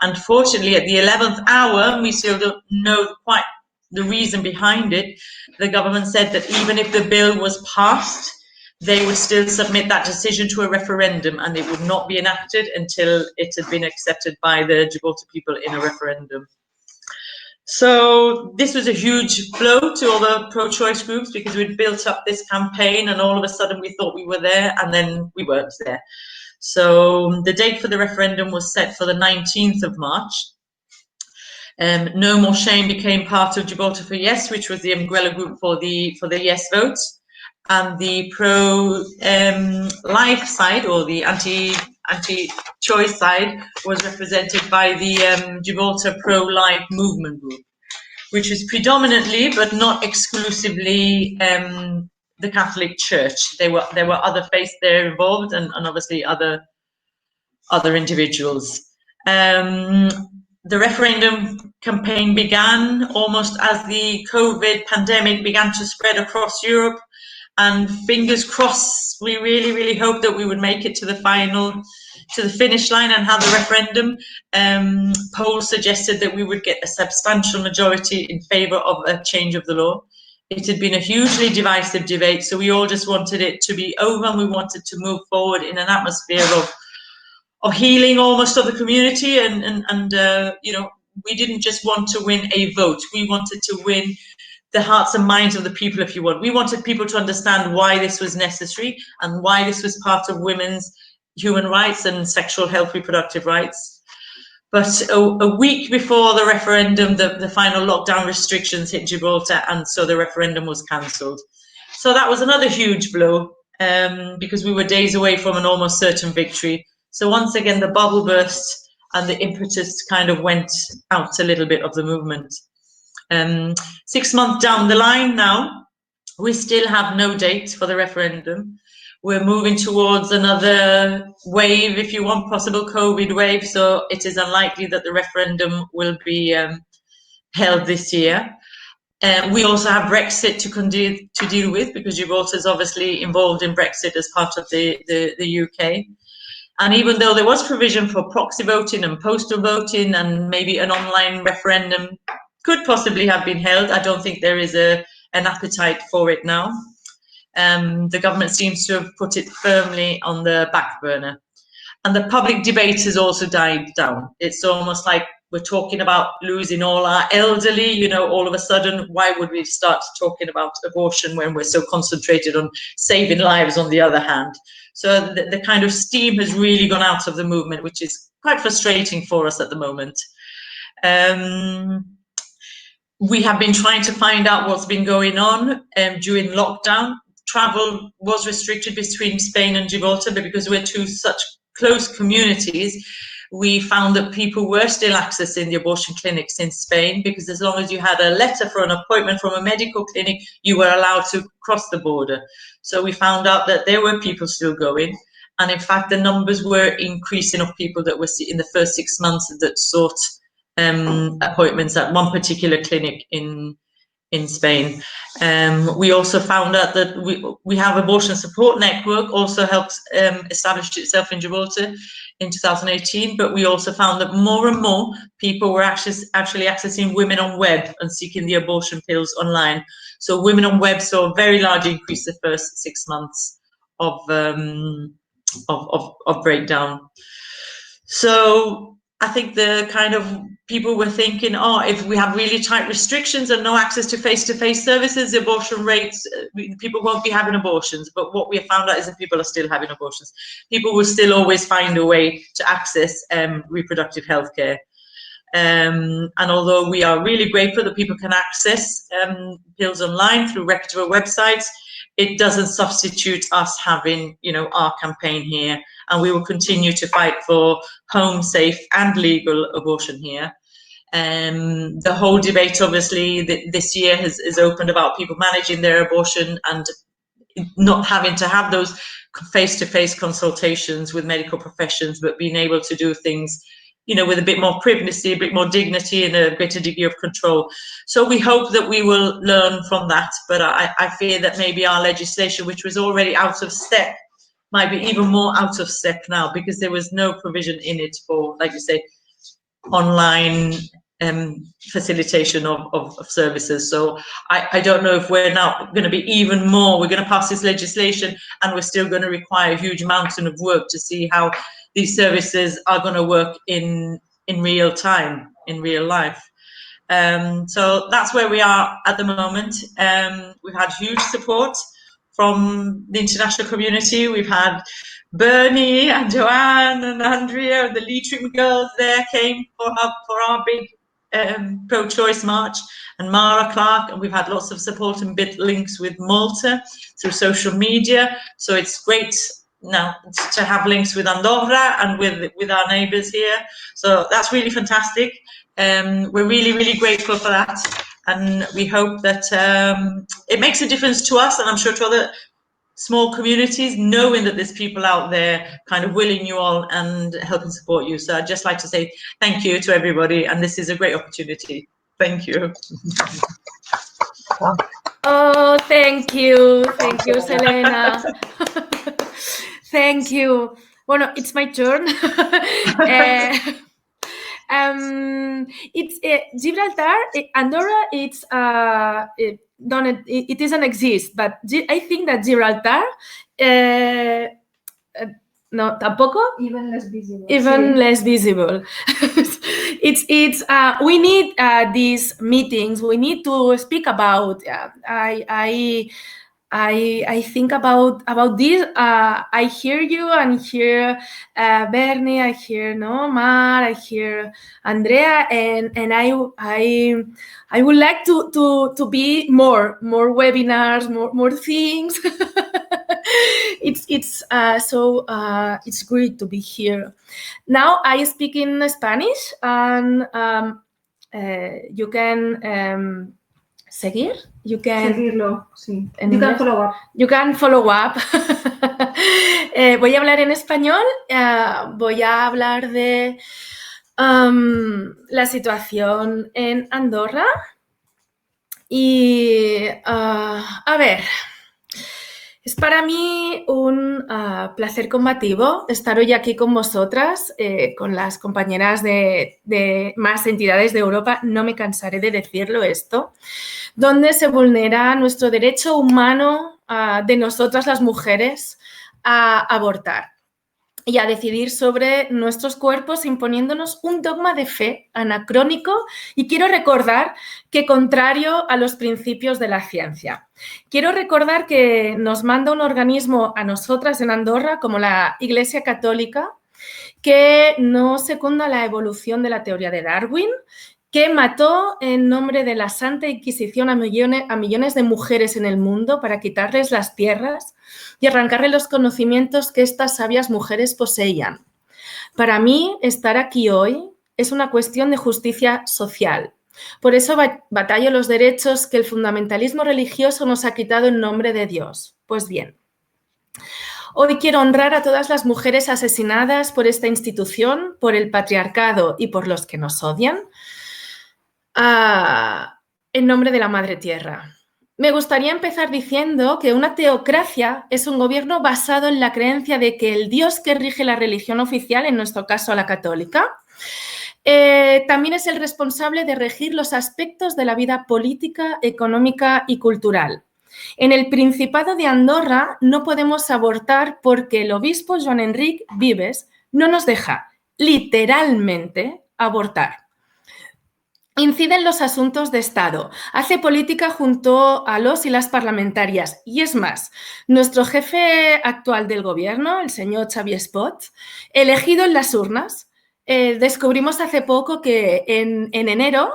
Unfortunately, at the 11th hour, we still don't know quite the reason behind it. The government said that even if the bill was passed, they would still submit that decision to a referendum, and it would not be enacted until it had been accepted by the Gibraltar people in a referendum. So this was a huge blow to all the pro-choice groups, because we'd built up this campaign and all of a sudden we thought we were there, and then we weren't there. So the date for the referendum was set for the 19th of March. No More Shame became part of Gibraltar for Yes, which was the umbrella group for the Yes vote. And the pro-life side, or the anti-choice side, was represented by the Gibraltar pro-life movement group, which is predominantly, but not exclusively, the Catholic Church. There were other faiths there involved, and obviously other individuals. The referendum campaign began almost as the COVID pandemic began to spread across Europe, and fingers crossed, we really, really hoped that we would make it to the finish line and have the referendum. Polls suggested that we would get a substantial majority in favour of a change of the law. It had been a hugely divisive debate, so we all just wanted it to be over, and we wanted to move forward in an atmosphere of healing almost of the community, and we didn't just want to win a vote. We wanted to win the hearts and minds of the people, if you want. We wanted people to understand why this was necessary and why this was part of women's human rights and sexual health, reproductive rights. But a week before the referendum, the final lockdown restrictions hit Gibraltar, and so the referendum was cancelled. So that was another huge blow, because we were days away from an almost certain victory. So once again, the bubble burst and the impetus kind of went out a little bit of the movement. 6 months down the line now, we still have no date for the referendum. We're moving towards another wave, if you want, possible COVID wave, so it is unlikely that the referendum will be held this year. We also have Brexit to deal with, because Gibraltar is obviously involved in Brexit as part of the UK. And even though there was provision for proxy voting and postal voting and maybe an online referendum could possibly have been held, I don't think there is an appetite for it now. The government seems to have put it firmly on the back burner. And the public debate has also died down. It's almost like we're talking about losing all our elderly, you know, all of a sudden. Why would we start talking about abortion when we're so concentrated on saving lives on the other hand? So the kind of steam has really gone out of the movement, which is quite frustrating for us at the moment. We have been trying to find out what's been going on during lockdown. Travel was restricted between Spain and Gibraltar, but because we're two such close communities, we found that people were still accessing the abortion clinics in Spain, because as long as you had a letter for an appointment from a medical clinic, you were allowed to cross the border. So we found out that there were people still going. And in fact, the numbers were increasing of people that were in the first 6 months that sought appointments at one particular clinic in Spain. We also found out that we have abortion support network also helped established itself in Gibraltar in 2018, but we also found that more and more people were actually accessing Women on Web and seeking the abortion pills online. So Women on Web saw a very large increase the first 6 months of breakdown. So I think the kind of people were thinking, oh, if we have really tight restrictions and no access to face-to-face services, abortion rates, people won't be having abortions. But what we have found out is that people are still having abortions. People will still always find a way to access reproductive health care. And although we are really grateful that people can access pills online through reputable websites, it doesn't substitute us having, you know, our campaign here. And we will continue to fight for home, safe and legal abortion here. The whole debate, obviously, this year has opened about people managing their abortion and not having to have those face-to-face consultations with medical professions, but being able to do things, you know, with a bit more privacy, a bit more dignity and a greater degree of control. So we hope that we will learn from that. But I fear that maybe our legislation, which was already out of step, might be even more out of step now, because there was no provision in it for, like you say, online facilitation of services. So I don't know if we're now going to be even more, we're going to pass this legislation and we're still going to require a huge mountain of work to see how these services are going to work in real time, in real life. So that's where we are at the moment. We've had huge support from the international community. We've had Bernie and Joanne and Andrea, the Leitrim girls there came for our big pro-choice march, and Mara Clark, and we've had lots of support and bit links with Malta through social media. So it's great now to have links with Andorra and with our neighbours here. So that's really fantastic. We're really, really grateful for that. And we hope that it makes a difference to us, and I'm sure to other small communities, knowing that there's people out there kind of willing you all and helping support you. So I'd just like to say thank you to everybody, and this is a great opportunity. Thank you. Oh, thank you, Selena. Thank you. Well, it's my turn. It's Gibraltar, Andorra. It doesn't exist, but I think that Gibraltar No, tampoco? Even less visible. Even Sí. less visible. We need these meetings. We need to speak about. I think about this. I hear you and hear Bernie. I hear Mar. I hear Andrea, and I would like to be more webinars, more things. It's great to be here. Now I speak in Spanish, and you can seguir. You can Seguirlo, sí. ¿En You can inglés? follow up. You can follow up. Voy a hablar en español. Voy a hablar de la situación en Andorra. Y, a ver, es para mí un placer combativo estar hoy aquí con vosotras, con las compañeras de más entidades de Europa. No me cansaré de decirlo esto, donde se vulnera nuestro derecho humano de nosotras las mujeres a abortar y a decidir sobre nuestros cuerpos, imponiéndonos un dogma de fe anacrónico y quiero recordar que contrario a los principios de la ciencia. Quiero recordar que nos manda un organismo a nosotras en Andorra, como la Iglesia Católica, que no secunda la evolución de la teoría de Darwin, que mató en nombre de la Santa Inquisición a millones de mujeres en el mundo para quitarles las tierras y arrancarles los conocimientos que estas sabias mujeres poseían. Para mí, estar aquí hoy es una cuestión de justicia social. Por eso batallo los derechos que el fundamentalismo religioso nos ha quitado en nombre de Dios. Pues bien, hoy quiero honrar a todas las mujeres asesinadas por esta institución, por el patriarcado y por los que nos odian, en nombre de la Madre Tierra. Me gustaría empezar diciendo que una teocracia es un gobierno basado en la creencia de que el Dios que rige la religión oficial, en nuestro caso la católica, también es el responsable de regir los aspectos de la vida política, económica y cultural. En el Principado de Andorra no podemos abortar porque el obispo Joan Enric Vives no nos deja, literalmente, abortar. Incide en los asuntos de Estado, hace política junto a los y las parlamentarias y es más, nuestro jefe actual del gobierno, el señor Xavier Espot, elegido en las urnas, descubrimos hace poco que en enero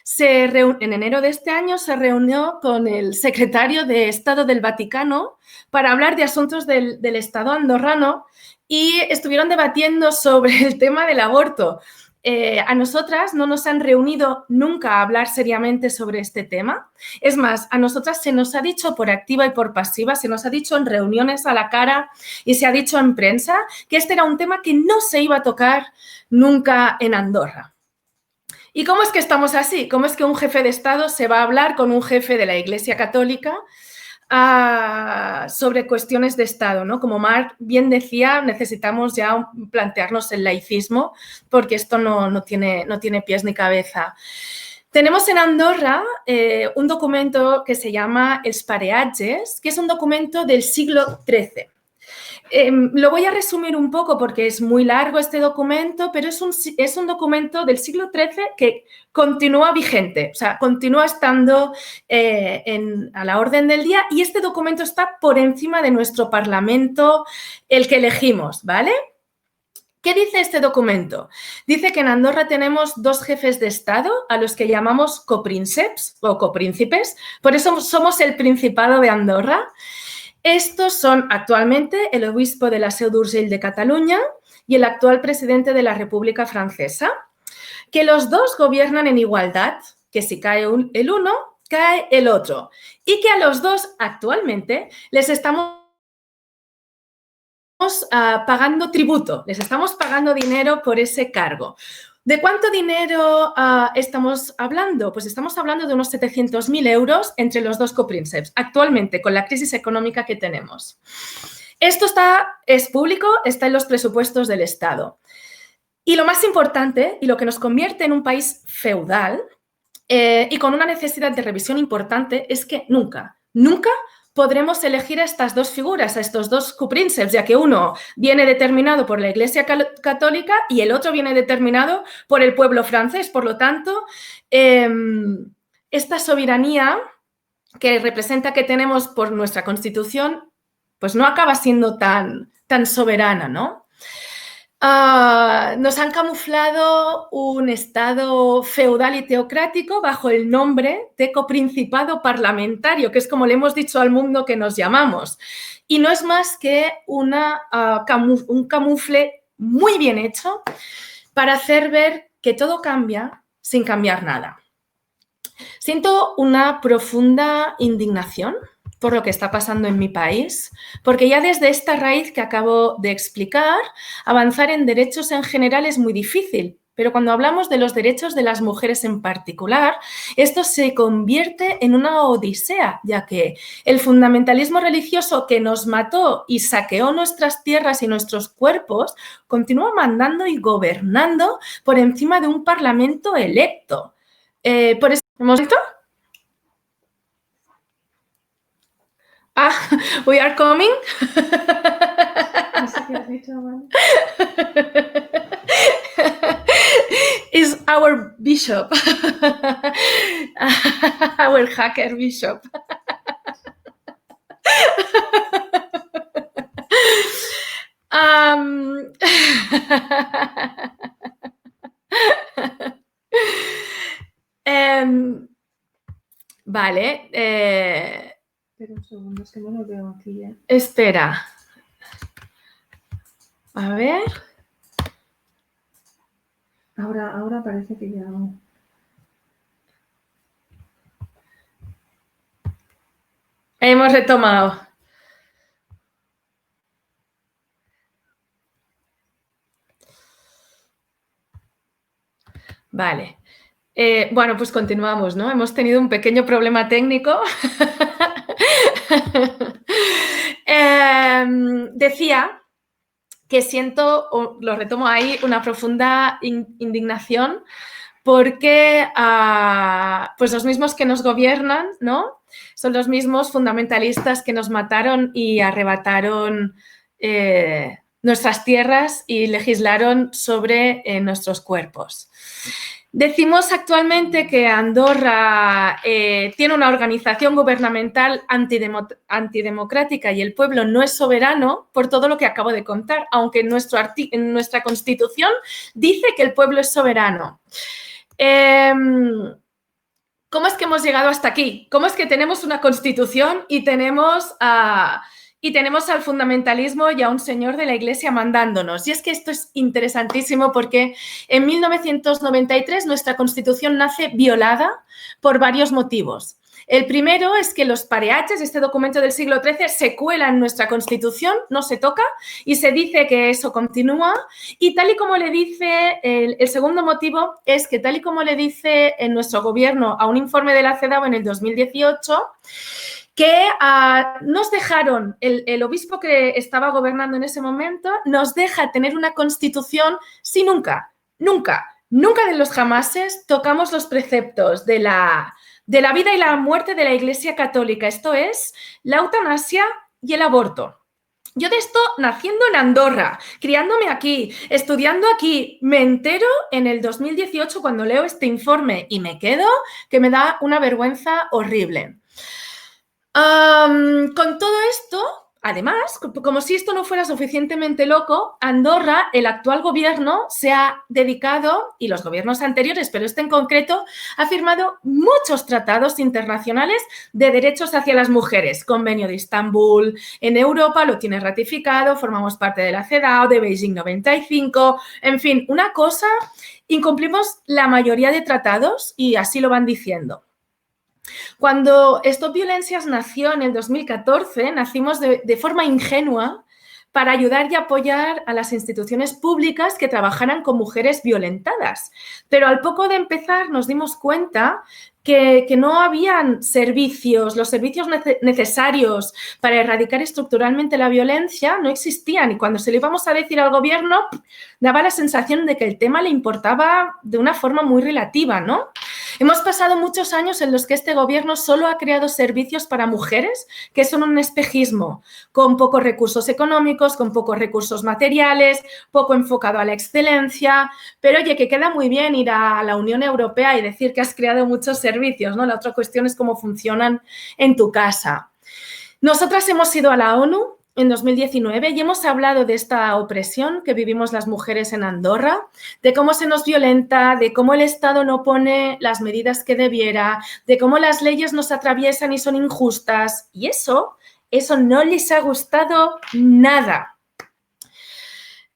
de este año se reunió con el secretario de Estado del Vaticano para hablar de asuntos del Estado andorrano y estuvieron debatiendo sobre el tema del aborto. A nosotras no nos han reunido nunca a hablar seriamente sobre este tema. Es más, a nosotras se nos ha dicho por activa y por pasiva, se nos ha dicho en reuniones a la cara y se ha dicho en prensa que este era un tema que no se iba a tocar nunca en Andorra. ¿Y cómo es que estamos así? ¿Cómo es que un jefe de Estado se va a hablar con un jefe de la Iglesia Católica sobre cuestiones de Estado, ¿no? Como Marc bien decía, necesitamos ya plantearnos el laicismo porque esto no tiene pies ni cabeza. Tenemos en Andorra un documento que se llama Els Pareatges, que es un documento del siglo XIII. Lo voy a resumir un poco porque es muy largo este documento, pero es un documento del siglo XIII que continúa vigente, o sea, continúa estando a la orden del día y este documento está por encima de nuestro Parlamento, el que elegimos, ¿vale? ¿Qué dice este documento? Dice que en Andorra tenemos dos jefes de Estado a los que llamamos coprínceps o copríncipes, por eso somos el Principado de Andorra. Estos son actualmente el obispo de la Seu d'Urgell de Cataluña y el actual presidente de la República Francesa, que los dos gobiernan en igualdad, que si cae el uno, cae el otro, y que a los dos actualmente les estamos pagando tributo, les estamos pagando dinero por ese cargo. ¿De cuánto dinero estamos hablando? Pues estamos hablando de unos 700.000 euros entre los dos coprínceps, actualmente, con la crisis económica que tenemos. Esto es público, está en los presupuestos del Estado. Y lo más importante, y lo que nos convierte en un país feudal y con una necesidad de revisión importante, es que nunca podremos elegir a estas dos figuras, a estos dos coprínceps, ya que uno viene determinado por la Iglesia Católica y el otro viene determinado por el pueblo francés. Por lo tanto, esta soberanía que representa que tenemos por nuestra Constitución, pues no acaba siendo tan soberana, ¿no? Nos han camuflado un estado feudal y teocrático bajo el nombre de coprincipado parlamentario, que es como le hemos dicho al mundo que nos llamamos. Y no es más que un camufle muy bien hecho para hacer ver que todo cambia sin cambiar nada. Siento una profunda indignación por lo que está pasando en mi país, porque ya desde esta raíz que acabo de explicar, avanzar en derechos en general es muy difícil, pero cuando hablamos de los derechos de las mujeres en particular, esto se convierte en una odisea, ya que el fundamentalismo religioso que nos mató y saqueó nuestras tierras y nuestros cuerpos, continúa mandando y gobernando por encima de un parlamento electo. Por eso, ¿hemos visto? We are coming. No sé qué has dicho, ¿vale? Is our bishop. Our hacker bishop. Vale. Espera un segundo, es que no lo veo aquí, ¿eh? Espera. A ver. Ahora parece que ya... Hemos retomado. Vale. Bueno, pues continuamos, ¿no? Hemos tenido un pequeño problema técnico. Decía que siento, lo retomo ahí, una profunda indignación porque pues los mismos que nos gobiernan, ¿no? Son los mismos fundamentalistas que nos mataron y arrebataron nuestras tierras y legislaron sobre nuestros cuerpos. Decimos actualmente que Andorra tiene una organización gubernamental antidemocrática y el pueblo no es soberano por todo lo que acabo de contar, aunque en nuestra Constitución dice que el pueblo es soberano. ¿Cómo es que hemos llegado hasta aquí? ¿Cómo es que tenemos una Constitución y tenemos al fundamentalismo y a un señor de la Iglesia mandándonos? Y es que esto es interesantísimo porque en 1993 nuestra Constitución nace violada por varios motivos. El primero es que los pareaches, este documento del siglo XIII, se cuela en nuestra Constitución, no se toca y se dice que eso continúa. Y tal y como le dice, el segundo motivo es que tal y como le dice en nuestro gobierno a un informe de la CEDAW en el 2018, que nos dejaron, el obispo que estaba gobernando en ese momento, nos deja tener una Constitución si nunca de los jamases tocamos los preceptos de la vida y la muerte de la Iglesia Católica, esto es, la eutanasia y el aborto. Yo de esto, naciendo en Andorra, criándome aquí, estudiando aquí, me entero en el 2018 cuando leo este informe y me quedo que me da una vergüenza horrible. Con todo esto, además, como si esto no fuera suficientemente loco, Andorra, el actual gobierno, se ha dedicado, y los gobiernos anteriores, pero este en concreto, ha firmado muchos tratados internacionales de derechos hacia las mujeres. Convenio de Estambul, en Europa lo tiene ratificado, formamos parte de la CEDAW, de Beijing 95, en fin, una cosa, incumplimos la mayoría de tratados y así lo van diciendo. Cuando Stop Violencias nació en el 2014, nacimos de forma ingenua para ayudar y apoyar a las instituciones públicas que trabajaran con mujeres violentadas. Pero al poco de empezar nos dimos cuenta que no habían los servicios necesarios para erradicar estructuralmente la violencia, no existían. Y cuando se lo íbamos a decir al gobierno, daba la sensación de que el tema le importaba de una forma muy relativa, ¿no? Hemos pasado muchos años en los que este gobierno solo ha creado servicios para mujeres que son un espejismo, con pocos recursos económicos, con pocos recursos materiales, poco enfocado a la excelencia, pero oye, que queda muy bien ir a la Unión Europea y decir que has creado muchos servicios, ¿no? La otra cuestión es cómo funcionan en tu casa. Nosotras hemos ido a la ONU en 2019 y hemos hablado de esta opresión que vivimos las mujeres en Andorra, de cómo se nos violenta, de cómo el Estado no pone las medidas que debiera, de cómo las leyes nos atraviesan y son injustas. Y eso no les ha gustado nada.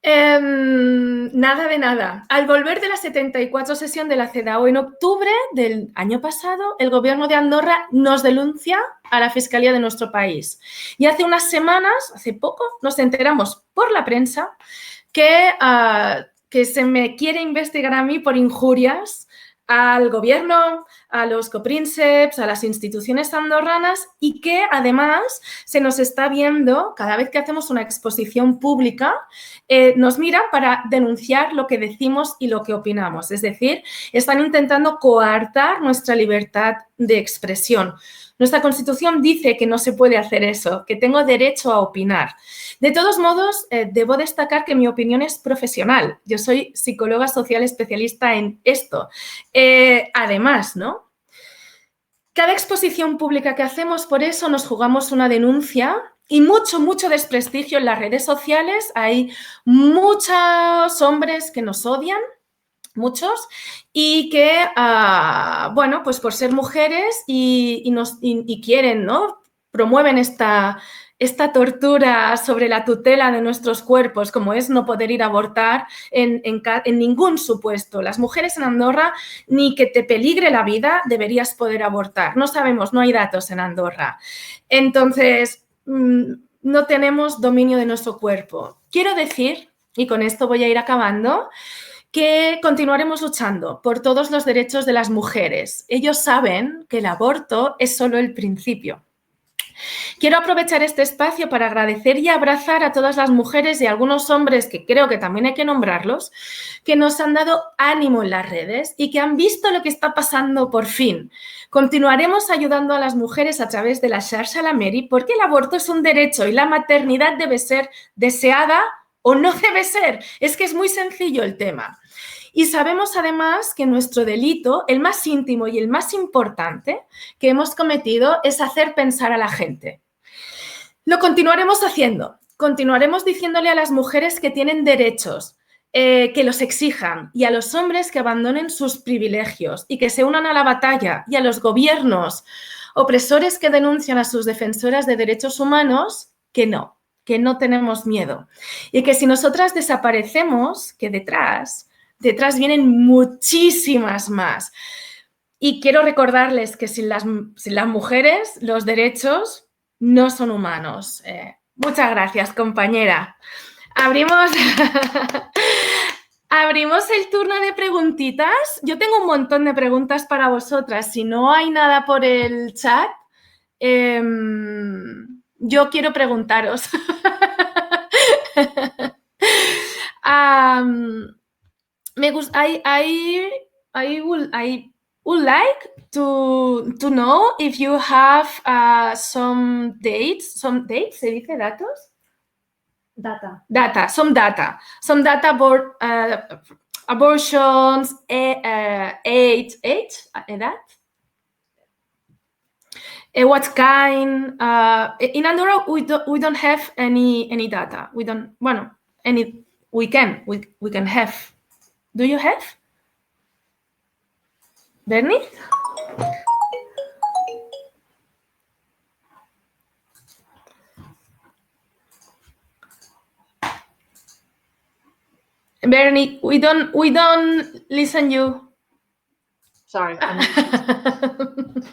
Nada de nada. Al volver de la 74 sesión de la CEDAW en octubre del año pasado, el gobierno de Andorra nos denuncia a la Fiscalía de nuestro país. Y hace unas semanas, hace poco, nos enteramos por la prensa que se me quiere investigar a mí por injurias al gobierno, a los coprínceps, a las instituciones andorranas y que además se nos está viendo, cada vez que hacemos una exposición pública, nos miran para denunciar lo que decimos y lo que opinamos. Es decir, están intentando coartar nuestra libertad de expresión. Nuestra Constitución dice que no se puede hacer eso, que tengo derecho a opinar. De todos modos, debo destacar que mi opinión es profesional. Yo soy psicóloga social especialista en esto. Además, ¿no? Cada exposición pública que hacemos, por eso nos jugamos una denuncia y mucho desprestigio en las redes sociales. Hay muchos hombres que nos odian, muchos, y que, bueno, pues por ser mujeres y quieren, ¿no? Promueven esta tortura sobre la tutela de nuestros cuerpos, como es no poder ir a abortar en ningún supuesto. Las mujeres en Andorra, ni que te peligre la vida, deberías poder abortar. No sabemos, no hay datos en Andorra. Entonces, no tenemos dominio de nuestro cuerpo. Quiero decir, y con esto voy a ir acabando, que continuaremos luchando por todos los derechos de las mujeres. Ellos saben que el aborto es solo el principio. Quiero aprovechar este espacio para agradecer y abrazar a todas las mujeres y a algunos hombres, que creo que también hay que nombrarlos, que nos han dado ánimo en las redes y que han visto lo que está pasando por fin. Continuaremos ayudando a las mujeres a través de la Xarxa La Meri porque el aborto es un derecho y la maternidad debe ser deseada o no debe ser. Es que es muy sencillo el tema. Y sabemos además que nuestro delito, el más íntimo y el más importante que hemos cometido es hacer pensar a la gente. Lo continuaremos haciendo. Continuaremos diciéndole a las mujeres que tienen derechos, que los exijan, y a los hombres que abandonen sus privilegios y que se unan a la batalla, y a los gobiernos opresores que denuncian a sus defensoras de derechos humanos que no tenemos miedo. Y que si nosotras desaparecemos, que detrás vienen muchísimas más. Y quiero recordarles que sin las mujeres los derechos no son humanos. Muchas gracias, compañera. Abrimos el turno de preguntitas. Yo tengo un montón de preguntas para vosotras. Si no hay nada por el chat, yo quiero preguntaros. I would like to know if you have some dates, ¿se dice datos? Some data about abortions, age, edad? What kind? In Andorra, we don't have any data. We can have. Do you have? Bernie? Bernie, we don't listen you. Sorry.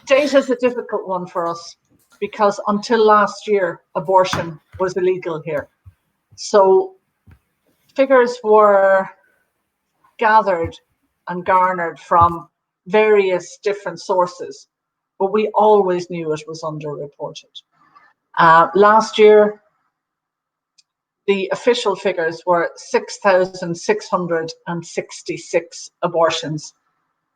Data is a difficult one for us because until last year, abortion was illegal here. So figures were gathered and garnered from various different sources, but we always knew it was underreported. Last year, the official figures were 6,666 abortions.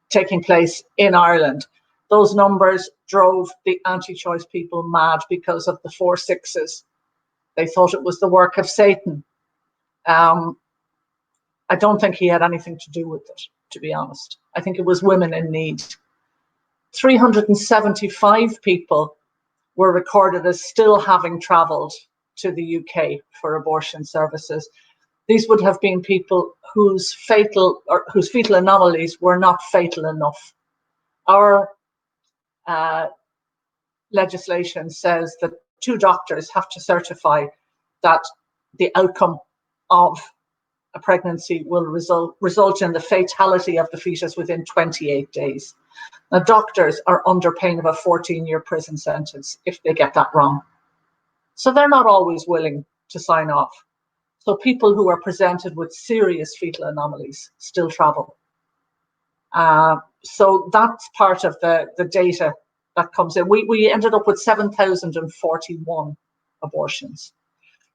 taking place in Ireland. Those numbers drove the anti-choice people mad because of the 4 6s. They thought it was the work of Satan. I don't think he had anything to do with it, to be honest. I think it was women in need. 375 people were recorded as still having travelled to the UK for abortion services. These would have been people whose fetal anomalies were not fatal enough. Our legislation says that 2 doctors have to certify that the outcome of a pregnancy will result in the fatality of the fetus within 28 days. Now, doctors are under pain of a 14-year prison sentence if they get that wrong. So they're not always willing to sign off. So people who are presented with serious fetal anomalies still travel. So that's part of the data that comes in. We ended up with 7,041 abortions.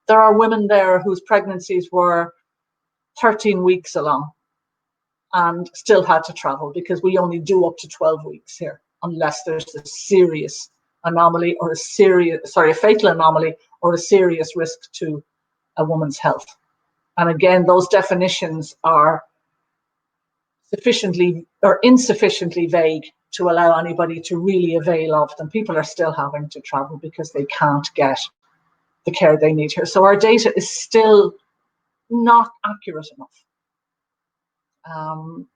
There are women there whose pregnancies were 13 weeks along and still had to travel, because we only do up to 12 weeks here, unless there's a serious anomaly or a fatal anomaly or a serious risk to a woman's health. And again, those definitions are sufficiently or insufficiently vague to allow anybody to really avail of them. People are still having to travel because they can't get the care they need here. So our data is still not accurate enough.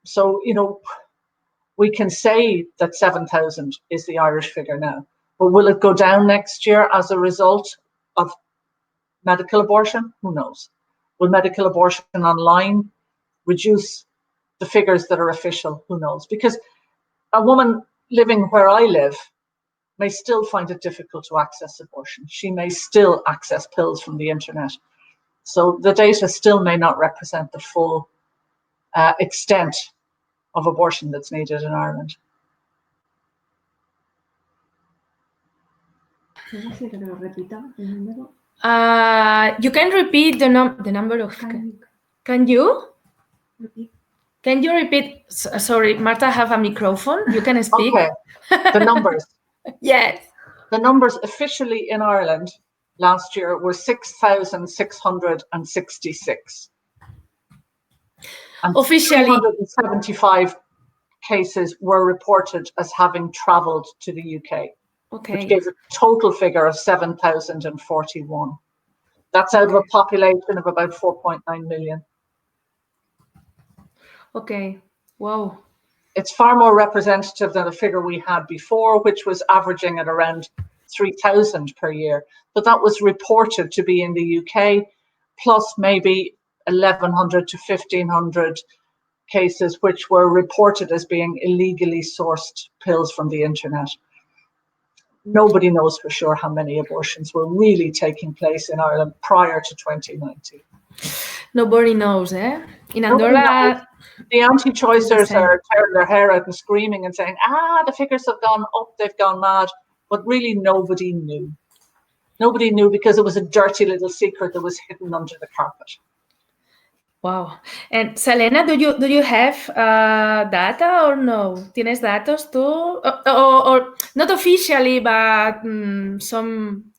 So, you know, we can say that 7,000 is the Irish figure now, but will it go down next year as a result of medical abortion? Who knows? Will medical abortion online reduce the figures that are official? Who knows? Because a woman living where I live may still find it difficult to access abortion. She may still access pills from the internet. So the data still may not represent the full extent of abortion that's needed in Ireland. You can repeat the number of... Can you? Repeat. Can you repeat? Sorry, Marta, have a microphone. You can speak. Okay, the numbers. Yes. The numbers officially in Ireland last year were 6,666. And Officially. 375 cases were reported as having travelled to the UK, which gave a total figure of 7,041. That's out of a population of about 4.9 million. Okay, wow. It's far more representative than the figure we had before, which was averaging at around 3,000 per year. But that was reported to be in the UK, plus maybe 1,100 to 1,500 cases which were reported as being illegally sourced pills from the internet. Nobody knows for sure how many abortions were really taking place in Ireland prior to 2019. Nobody knows, eh? In Andorra, the anti-choicers are tearing their hair out and screaming and saying, the figures have gone up, they've gone mad. But really nobody knew. Nobody knew because it was a dirty little secret that was hidden under the carpet. Wow. And Selena, do you have data or no? ¿Tienes datos tú? Or not officially, but some...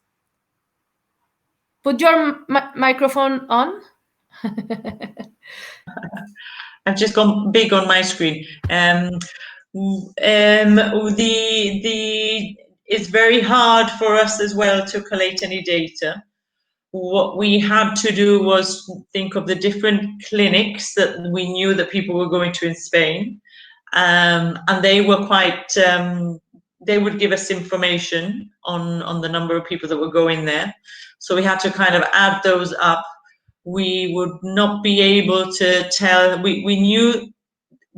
Put your microphone on. I've just gone big on my screen. It's very hard for us as well to collate any data. What we had to do was think of the different clinics that we knew that people were going to in Spain, and they were quite. They would give us information on the number of people that were going there. So we had to kind of add those up. We would not be able to tell. We knew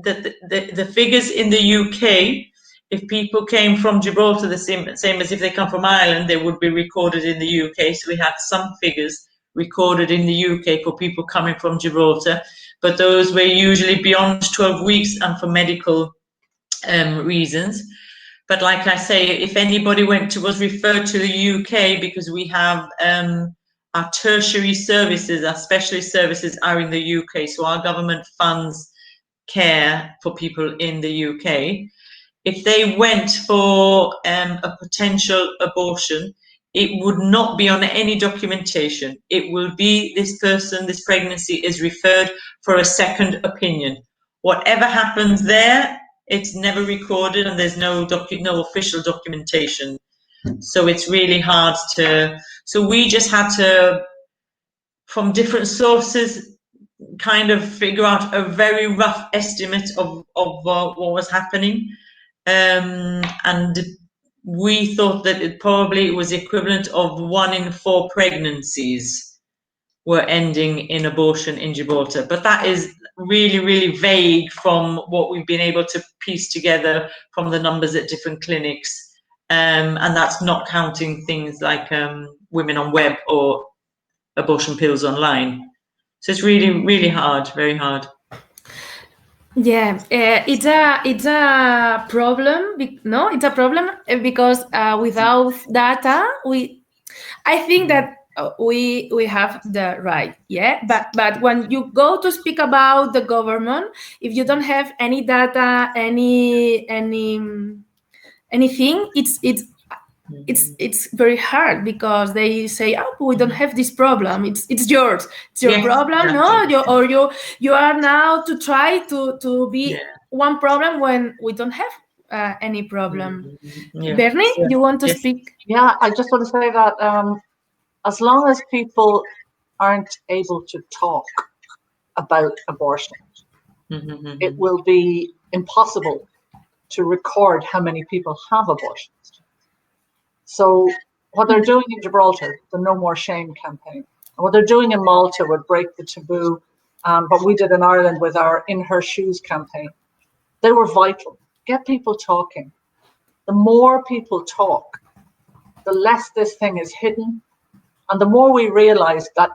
that the figures in the UK, if people came from Gibraltar, the same as if they come from Ireland, they would be recorded in the UK. So we had some figures recorded in the UK for people coming from Gibraltar, but those were usually beyond 12 weeks and for medical reasons. But like I say, if anybody was referred to the UK, because we have our tertiary services, our specialist services are in the UK. So our government funds care for people in the UK. If they went for a potential abortion, it would not be on any documentation. It will be this person, this pregnancy is referred for a second opinion. Whatever happens there, it's never recorded and there's no official documentation. So it's really hard to, so we just had to, from different sources, kind of figure out a very rough estimate of what was happening. And we thought that it probably was equivalent of 1 in 4 pregnancies were ending in abortion in Gibraltar. But that is really, really vague from what we've been able to piece together from the numbers at different clinics. And that's not counting things like women on web or abortion pills online. So it's really, really hard, very hard. Yeah, it's a problem. No, it's a problem because without data, I think that we have the right. Yeah, but when you go to speak about the government, if you don't have any data, anything, it's very hard because they say, oh, we don't have this problem. It's yours. It's your problem, exactly. No? You are now to try to be one problem when we don't have any problem. Bernie, you want to speak? Yeah, I just want to say that as long as people aren't able to talk about abortion, it will be impossible to record how many people have abortions. So what they're doing in Gibraltar, the No More Shame campaign, and what they're doing in Malta would break the taboo, what we did in Ireland with our In Her Shoes campaign, they were vital. Get people talking. The more people talk, the less this thing is hidden, and the more we realize that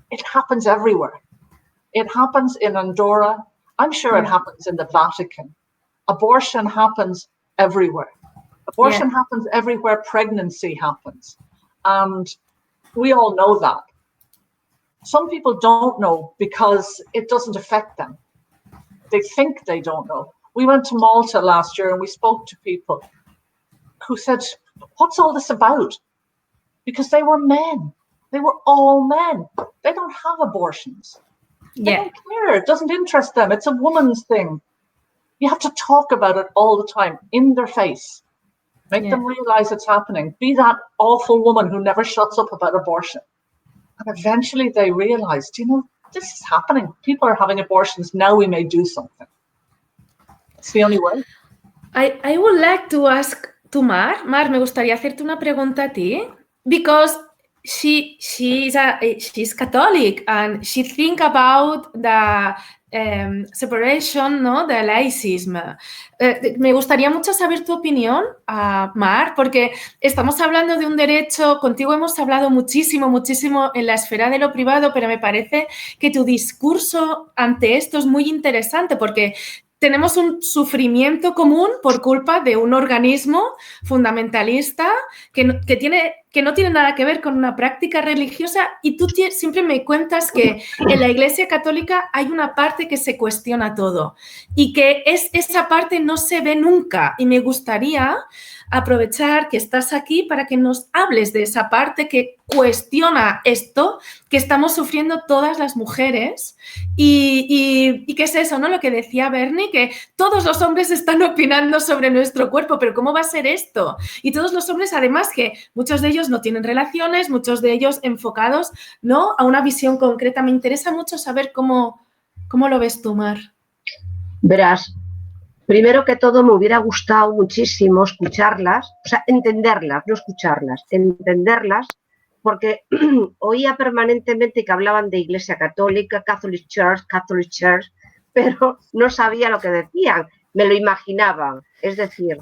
it happens everywhere. It happens in Andorra. I'm sure it happens in the Vatican. Abortion happens everywhere. Abortion happens everywhere pregnancy happens. And we all know that. Some people don't know because it doesn't affect them. They think they don't know. We went to Malta last year and we spoke to people who said, what's all this about? Because they were men. They were all men. They don't have abortions. They don't care. It doesn't interest them. It's a woman's thing. You have to talk about it all the time in their face. Make them realize it's happening. Be that awful woman who never shuts up about abortion. And eventually they realized, you know, this is happening. People are having abortions. Now we may do something. It's the only way. I would like to ask to Mar. Mar, me gustaría hacerte una pregunta a ti. Because she's Catholic and she think about the separation, ¿no? The laicism. Me gustaría mucho saber tu opinión, Mar, porque estamos hablando de un derecho, contigo hemos hablado muchísimo en la esfera de lo privado, pero me parece que tu discurso ante esto es muy interesante porque tenemos un sufrimiento común por culpa de un organismo fundamentalista que no tiene nada que ver con una práctica religiosa y tú siempre me cuentas que en la Iglesia Católica hay una parte que se cuestiona todo y que esa parte no se ve nunca y me gustaría aprovechar que estás aquí para que nos hables de esa parte que cuestiona esto que estamos sufriendo todas las mujeres y qué es eso, ¿no? Lo que decía Bernie, que todos los hombres están opinando sobre nuestro cuerpo, pero ¿cómo va a ser esto? Y todos los hombres, además, que muchos de ellos no tienen relaciones, muchos de ellos enfocados, ¿no? A una visión concreta. Me interesa mucho saber cómo lo ves tú, Mar. Verás, primero que todo me hubiera gustado muchísimo escucharlas, o sea, entenderlas, no escucharlas, entenderlas, porque oía permanentemente que hablaban de Iglesia Católica, Catholic Church, pero no sabía lo que decían, me lo imaginaban. Es decir,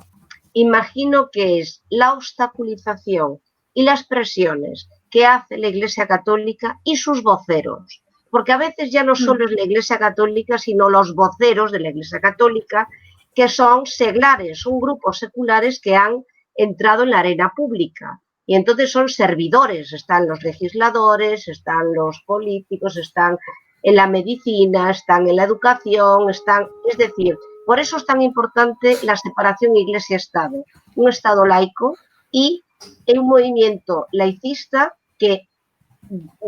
imagino que es la obstaculización y las presiones que hace la Iglesia Católica y sus voceros, porque a veces ya no solo es la Iglesia Católica, sino los voceros de la Iglesia Católica, que son seglares, son grupos seculares que han entrado en la arena pública. Y entonces son servidores, están los legisladores, están los políticos, están en la medicina, están en la educación, están, es decir, por eso es tan importante la separación Iglesia-Estado, un Estado laico y un movimiento laicista que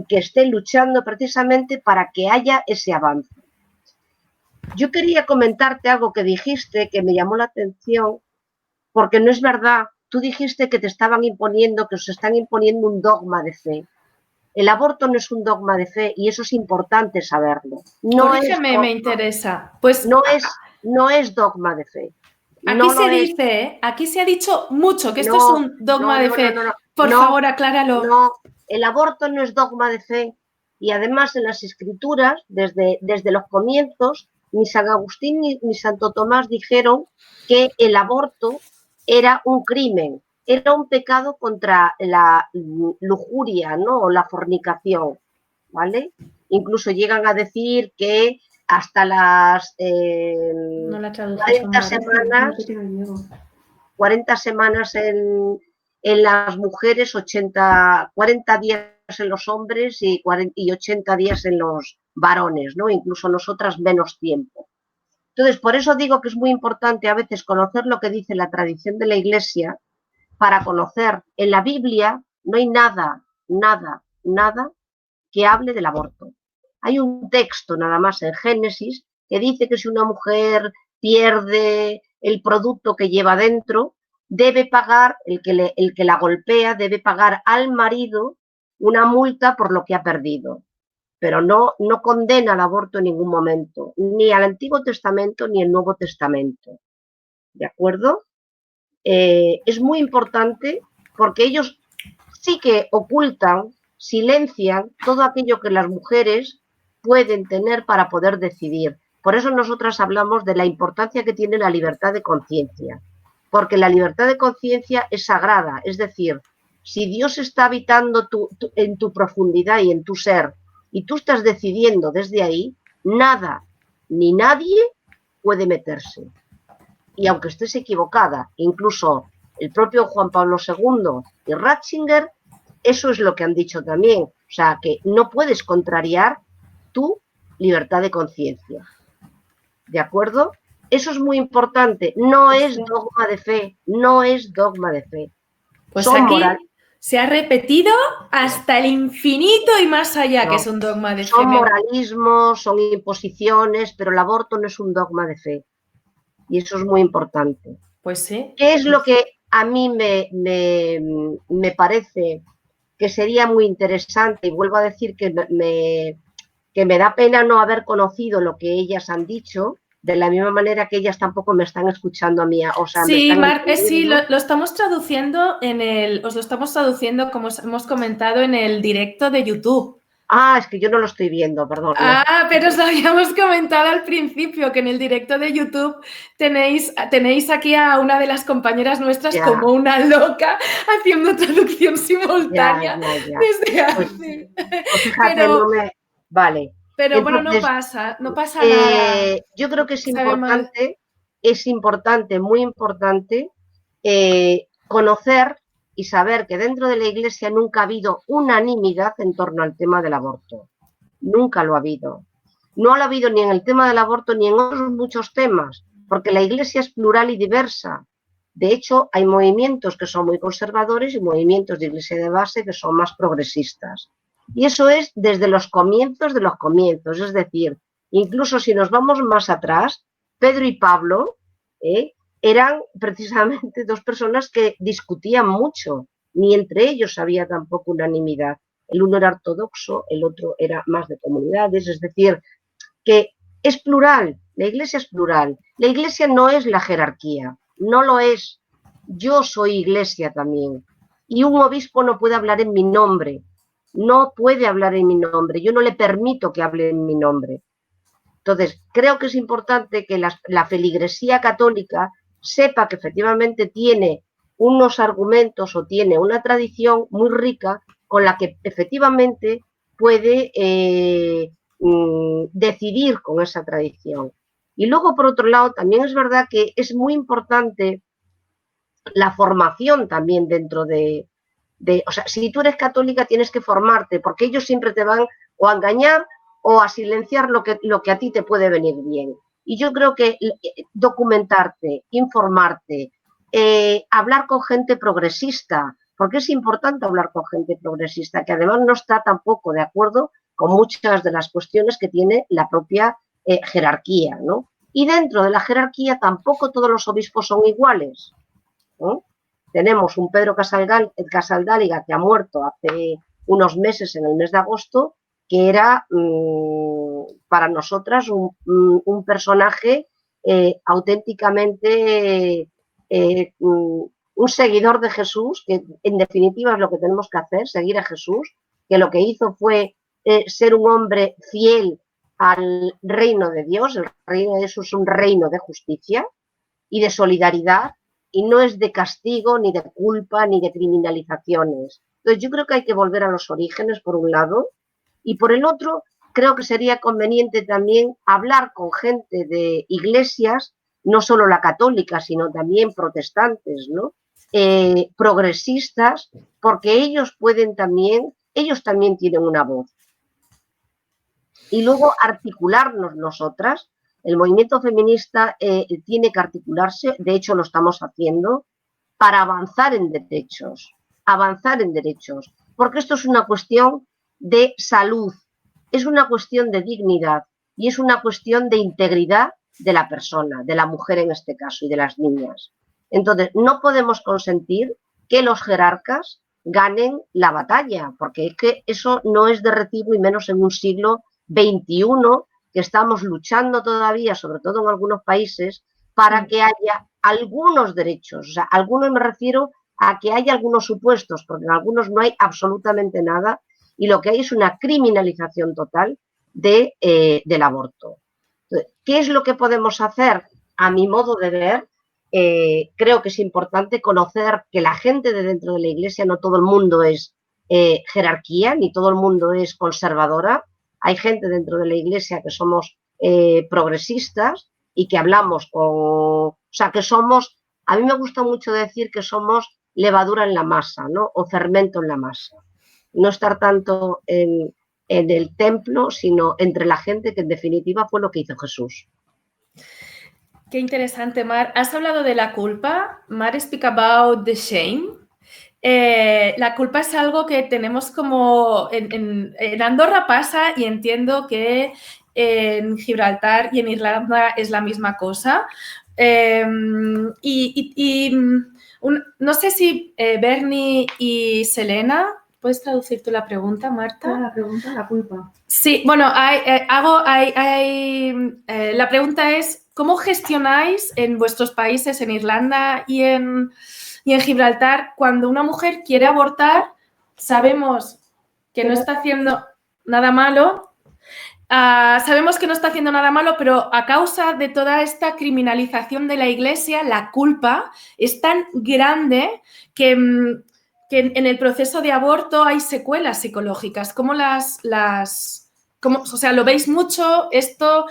esté luchando precisamente para que haya ese avance. Yo quería comentarte algo que dijiste que me llamó la atención, porque no es verdad. Tú dijiste que te estaban imponiendo, que os están imponiendo un dogma de fe. El aborto no es un dogma de fe y eso es importante saberlo. No Corrígeme, me interesa. Pues no es dogma de fe. aquí se dice, aquí se ha dicho mucho que esto es un dogma de fe. Por favor, acláralo. No, el aborto no es dogma de fe. Y además en las escrituras, desde los comienzos, ni San Agustín ni Santo Tomás dijeron que el aborto era un crimen, era un pecado contra la lujuria, ¿no? O la fornicación, ¿vale? Incluso llegan a decir que hasta las 40 semanas en las mujeres, 40 días en los hombres y 80 días en los varones, ¿no? Incluso nosotras menos tiempo. Entonces, por eso digo que es muy importante a veces conocer lo que dice la tradición de la Iglesia para conocer. En la Biblia no hay nada que hable del aborto. Hay un texto nada más en Génesis que dice que si una mujer pierde el producto que lleva dentro, debe pagar, el que la golpea, debe pagar al marido una multa por lo que ha perdido. Pero no condena al aborto en ningún momento, ni al Antiguo Testamento ni al Nuevo Testamento. ¿De acuerdo? Es muy importante porque ellos sí que ocultan, silencian todo aquello que las mujeres pueden tener para poder decidir. Por eso nosotras hablamos de la importancia que tiene la libertad de conciencia, porque la libertad de conciencia es sagrada, es decir, si Dios está habitando en tu profundidad y en tu ser, y tú estás decidiendo desde ahí, nada ni nadie puede meterse. Y aunque estés equivocada, incluso el propio Juan Pablo II y Ratzinger, eso es lo que han dicho también. O sea, que no puedes contrariar tu libertad de conciencia. ¿De acuerdo? Eso es muy importante. No es dogma de fe. No es dogma de fe. Pues aquí se ha repetido hasta el infinito y más allá que es un dogma de fe. Son moralismos, son imposiciones, pero el aborto no es un dogma de fe. Y eso es muy importante. Pues sí. ¿Qué es lo que a mí me parece que sería muy interesante? Y vuelvo a decir que me da pena no haber conocido lo que ellas han dicho, de la misma manera que ellas tampoco me están escuchando a mí. O sea, sí, sí, lo estamos traduciendo os lo estamos traduciendo, como hemos comentado, en el directo de YouTube. Ah, es que yo no lo estoy viendo, perdón. Ah, pero os lo habíamos comentado al principio, que en el directo de YouTube tenéis aquí a una de las compañeras nuestras como una loca haciendo traducción simultánea desde hace. Pues fíjate, vale. Pero entonces, bueno, no pasa nada. Yo creo que es importante, muy importante, conocer y saber que dentro de la Iglesia nunca ha habido unanimidad en torno al tema del aborto. Nunca lo ha habido. No lo ha habido ni en el tema del aborto ni en otros muchos temas, porque la Iglesia es plural y diversa. De hecho, hay movimientos que son muy conservadores y movimientos de Iglesia de base que son más progresistas. Y eso es desde los comienzos de los comienzos. Es decir, incluso si nos vamos más atrás, Pedro y Pablo eran precisamente dos personas que discutían mucho. Ni entre ellos había tampoco unanimidad. El uno era ortodoxo, el otro era más de comunidades. Es decir, que es plural. La Iglesia es plural. La Iglesia no es la jerarquía. No lo es. Yo soy Iglesia también. Y un obispo no puede hablar en mi nombre. No puede hablar en mi nombre. Yo no le permito que hable en mi nombre. Entonces, creo que es importante que la feligresía católica sepa que efectivamente tiene unos argumentos o tiene una tradición muy rica con la que efectivamente puede decidir con esa tradición. Y luego, por otro lado, también es verdad que es muy importante la formación también dentro o sea, si tú eres católica tienes que formarte, porque ellos siempre te van o a engañar o a silenciar lo que a ti te puede venir bien. Y yo creo que documentarte, informarte, hablar con gente progresista, porque es importante hablar con gente progresista, que además no está tampoco de acuerdo con muchas de las cuestiones que tiene la propia jerarquía, ¿no? Y dentro de la jerarquía tampoco todos los obispos son iguales, ¿no? Tenemos un Pedro Casaldáliga que ha muerto hace unos meses, en el mes de agosto, que era para nosotras un personaje auténticamente un seguidor de Jesús, que en definitiva es lo que tenemos que hacer, seguir a Jesús, que lo que hizo fue ser un hombre fiel al reino de Dios. El reino de Dios es un reino de justicia y de solidaridad, y no es de castigo, ni de culpa, ni de criminalizaciones. Entonces yo creo que hay que volver a los orígenes, por un lado, y por el otro, creo que sería conveniente también hablar con gente de iglesias, no solo la católica, sino también protestantes, ¿no? Progresistas, porque ellos también tienen una voz. Y luego articularnos nosotras. El movimiento feminista tiene que articularse, de hecho lo estamos haciendo, para avanzar en derechos, porque esto es una cuestión de salud, es una cuestión de dignidad y es una cuestión de integridad de la persona, de la mujer en este caso y de las niñas. Entonces, no podemos consentir que los jerarcas ganen la batalla, porque es que eso no es de recibo, y menos en un siglo XXI, que estamos luchando todavía, sobre todo en algunos países, para que haya algunos derechos. O sea, algunos me refiero a que haya algunos supuestos, porque en algunos no hay absolutamente nada, y lo que hay es una criminalización total del aborto. Entonces, ¿qué es lo que podemos hacer? A mi modo de ver, creo que es importante conocer que la gente de dentro de la Iglesia, no todo el mundo es jerarquía, ni todo el mundo es conservadora. Hay gente dentro de la Iglesia que somos progresistas y que hablamos o sea, que somos, a mí me gusta mucho decir que somos levadura en la masa, ¿no? O fermento en la masa. No estar tanto en el templo, sino entre la gente, que en definitiva fue lo que hizo Jesús. Qué interesante, Mar. Has hablado de la culpa. Mar, speak about the shame. La culpa es algo que tenemos como en Andorra pasa, y entiendo que en Gibraltar y en Irlanda es la misma cosa. No sé si Bernie y Selena, ¿puedes traducir tú la pregunta, Marta? La pregunta, la culpa. Sí, bueno, la pregunta es, ¿cómo gestionáis en vuestros países, en Irlanda y en Gibraltar, cuando una mujer quiere abortar? Sabemos que no está haciendo nada malo, pero a causa de toda esta criminalización de la Iglesia, la culpa es tan grande que en el proceso de aborto hay secuelas psicológicas. ¿Cómo o sea, lo veis mucho esto?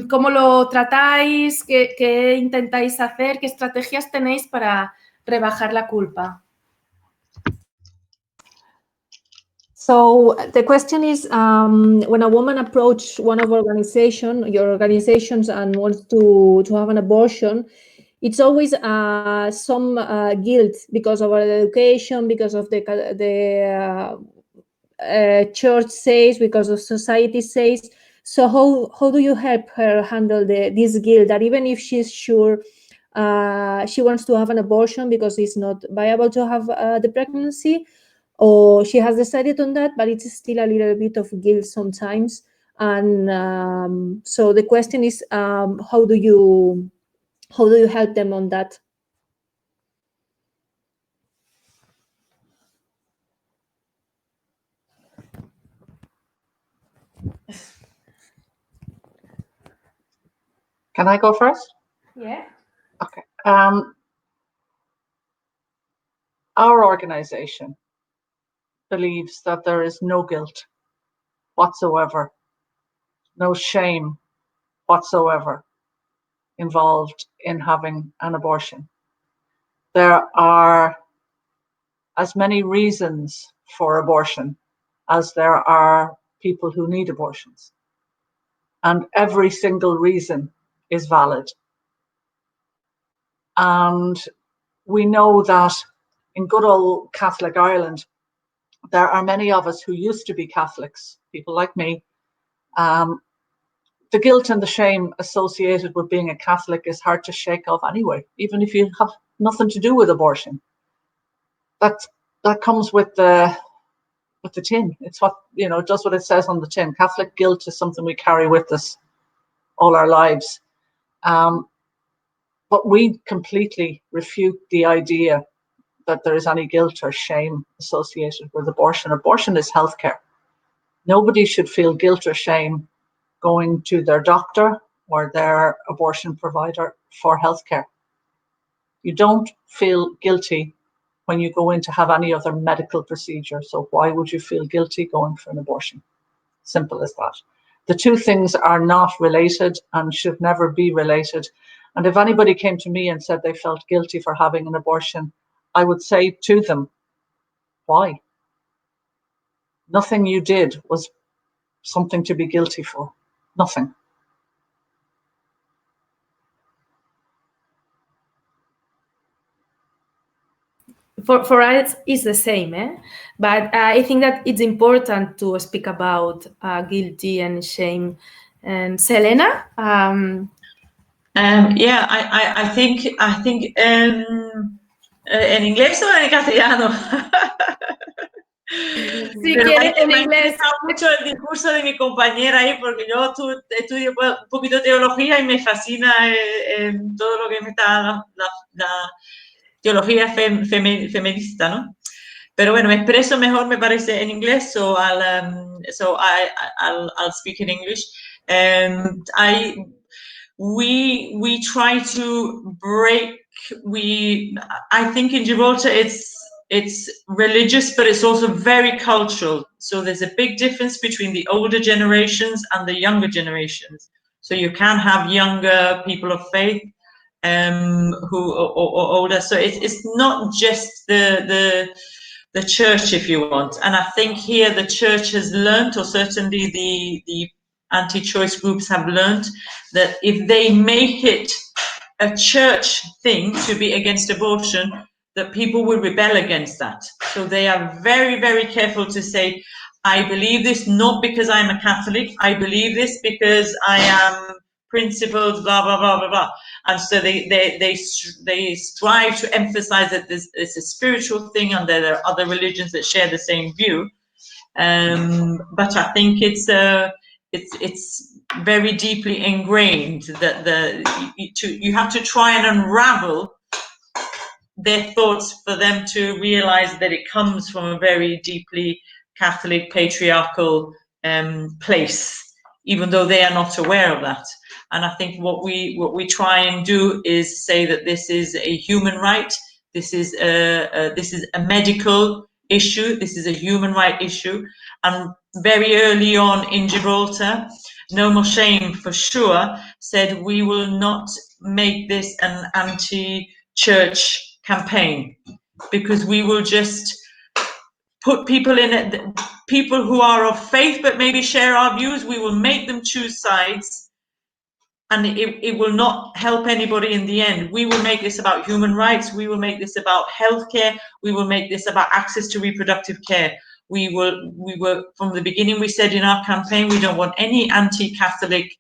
¿Cómo lo tratáis? ¿Qué intentáis hacer? ¿Qué estrategias tenéis para rebajar la culpa? So the question is, when a woman approaches one of your organizations, and wants to have an abortion, it's always some guilt because of our education, because of the church says, because of society says. So how do you help her handle this guilt, that even if she's sure she wants to have an abortion because it's not viable to have the pregnancy, or she has decided on that, but it's still a little bit of guilt sometimes? And so the question is, how do you help them on that? Can I go first? Yeah. Okay. Our organization believes that there is no guilt whatsoever, no shame whatsoever involved in having an abortion. There are as many reasons for abortion as there are people who need abortions. and every single reason is valid. And we know that in good old Catholic Ireland, there are many of us who used to be Catholics, people like me. The guilt and the shame associated with being a Catholic is hard to shake off anyway, even if you have nothing to do with abortion. That comes with the tin. It's what, you know, it does what it says on the tin. Catholic guilt is something we carry with us all our lives. But we completely refute the idea that there is any guilt or shame associated with abortion. Abortion is healthcare. Nobody should feel guilt or shame going to their doctor or their abortion provider for healthcare. You don't feel guilty when you go in to have any other medical procedure. So why would you feel guilty going for an abortion? Simple as that. The two things are not related and should never be related. And if anybody came to me and said they felt guilty for having an abortion, I would say to them, why? Nothing you did was something to be guilty for. Nothing. For us, it's the same, but I think that it's important to speak about guilty and shame. And Selena? Yeah, I think en inglés o en castellano. Si quieres en inglés. Me ha interesado mucho el discurso de mi compañera ahí, porque yo estudio un poquito de teología y me fascina todo lo que me está la teología feminista, ¿no? Pero bueno, me expreso mejor, me parece, en inglés, so I'll speak in English. We try to break. I think in Gibraltar it's religious, but it's also very cultural. So there's a big difference between the older generations and the younger generations. So you can have younger people of faith who or older. So it's not just the church, if you want. And I think here the church has learned, or certainly the anti-choice groups have learned, that if they make it a church thing to be against abortion, that people will rebel against that. So they are very, very careful to say, I believe this not because I'm a Catholic, I believe this because I am principled, blah, blah, blah, blah, blah. And so they strive to emphasize that it's a spiritual thing and there are other religions that share the same view. But I think it's very deeply ingrained that you have to try and unravel their thoughts for them to realize that it comes from a very deeply Catholic patriarchal place, even though they are not aware of that. And I think what we try and do is say that this is a human right, this is a medical issue, this is a human right issue. And very early on in Gibraltar, No More Shame for sure said we will not make this an anti-church campaign, because we will just put people in it, people who are of faith but maybe share our views, we will make them choose sides, and it will not help anybody in the end. We will make this about human rights, we will make this about healthcare, we will make this about access to reproductive care. We were from the beginning, we said in our campaign, we don't want any anti-Catholic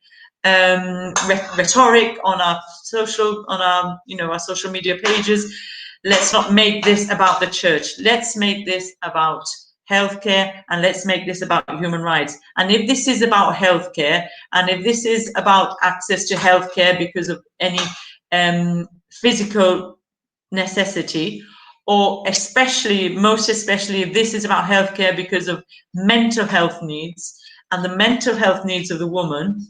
rhetoric on our social media pages. Let's not make this about the church. Let's make this about healthcare, and let's make this about human rights. And if this is about healthcare, and if this is about access to healthcare because of any physical necessity, or most especially if this is about healthcare because of mental health needs and the mental health needs of the woman,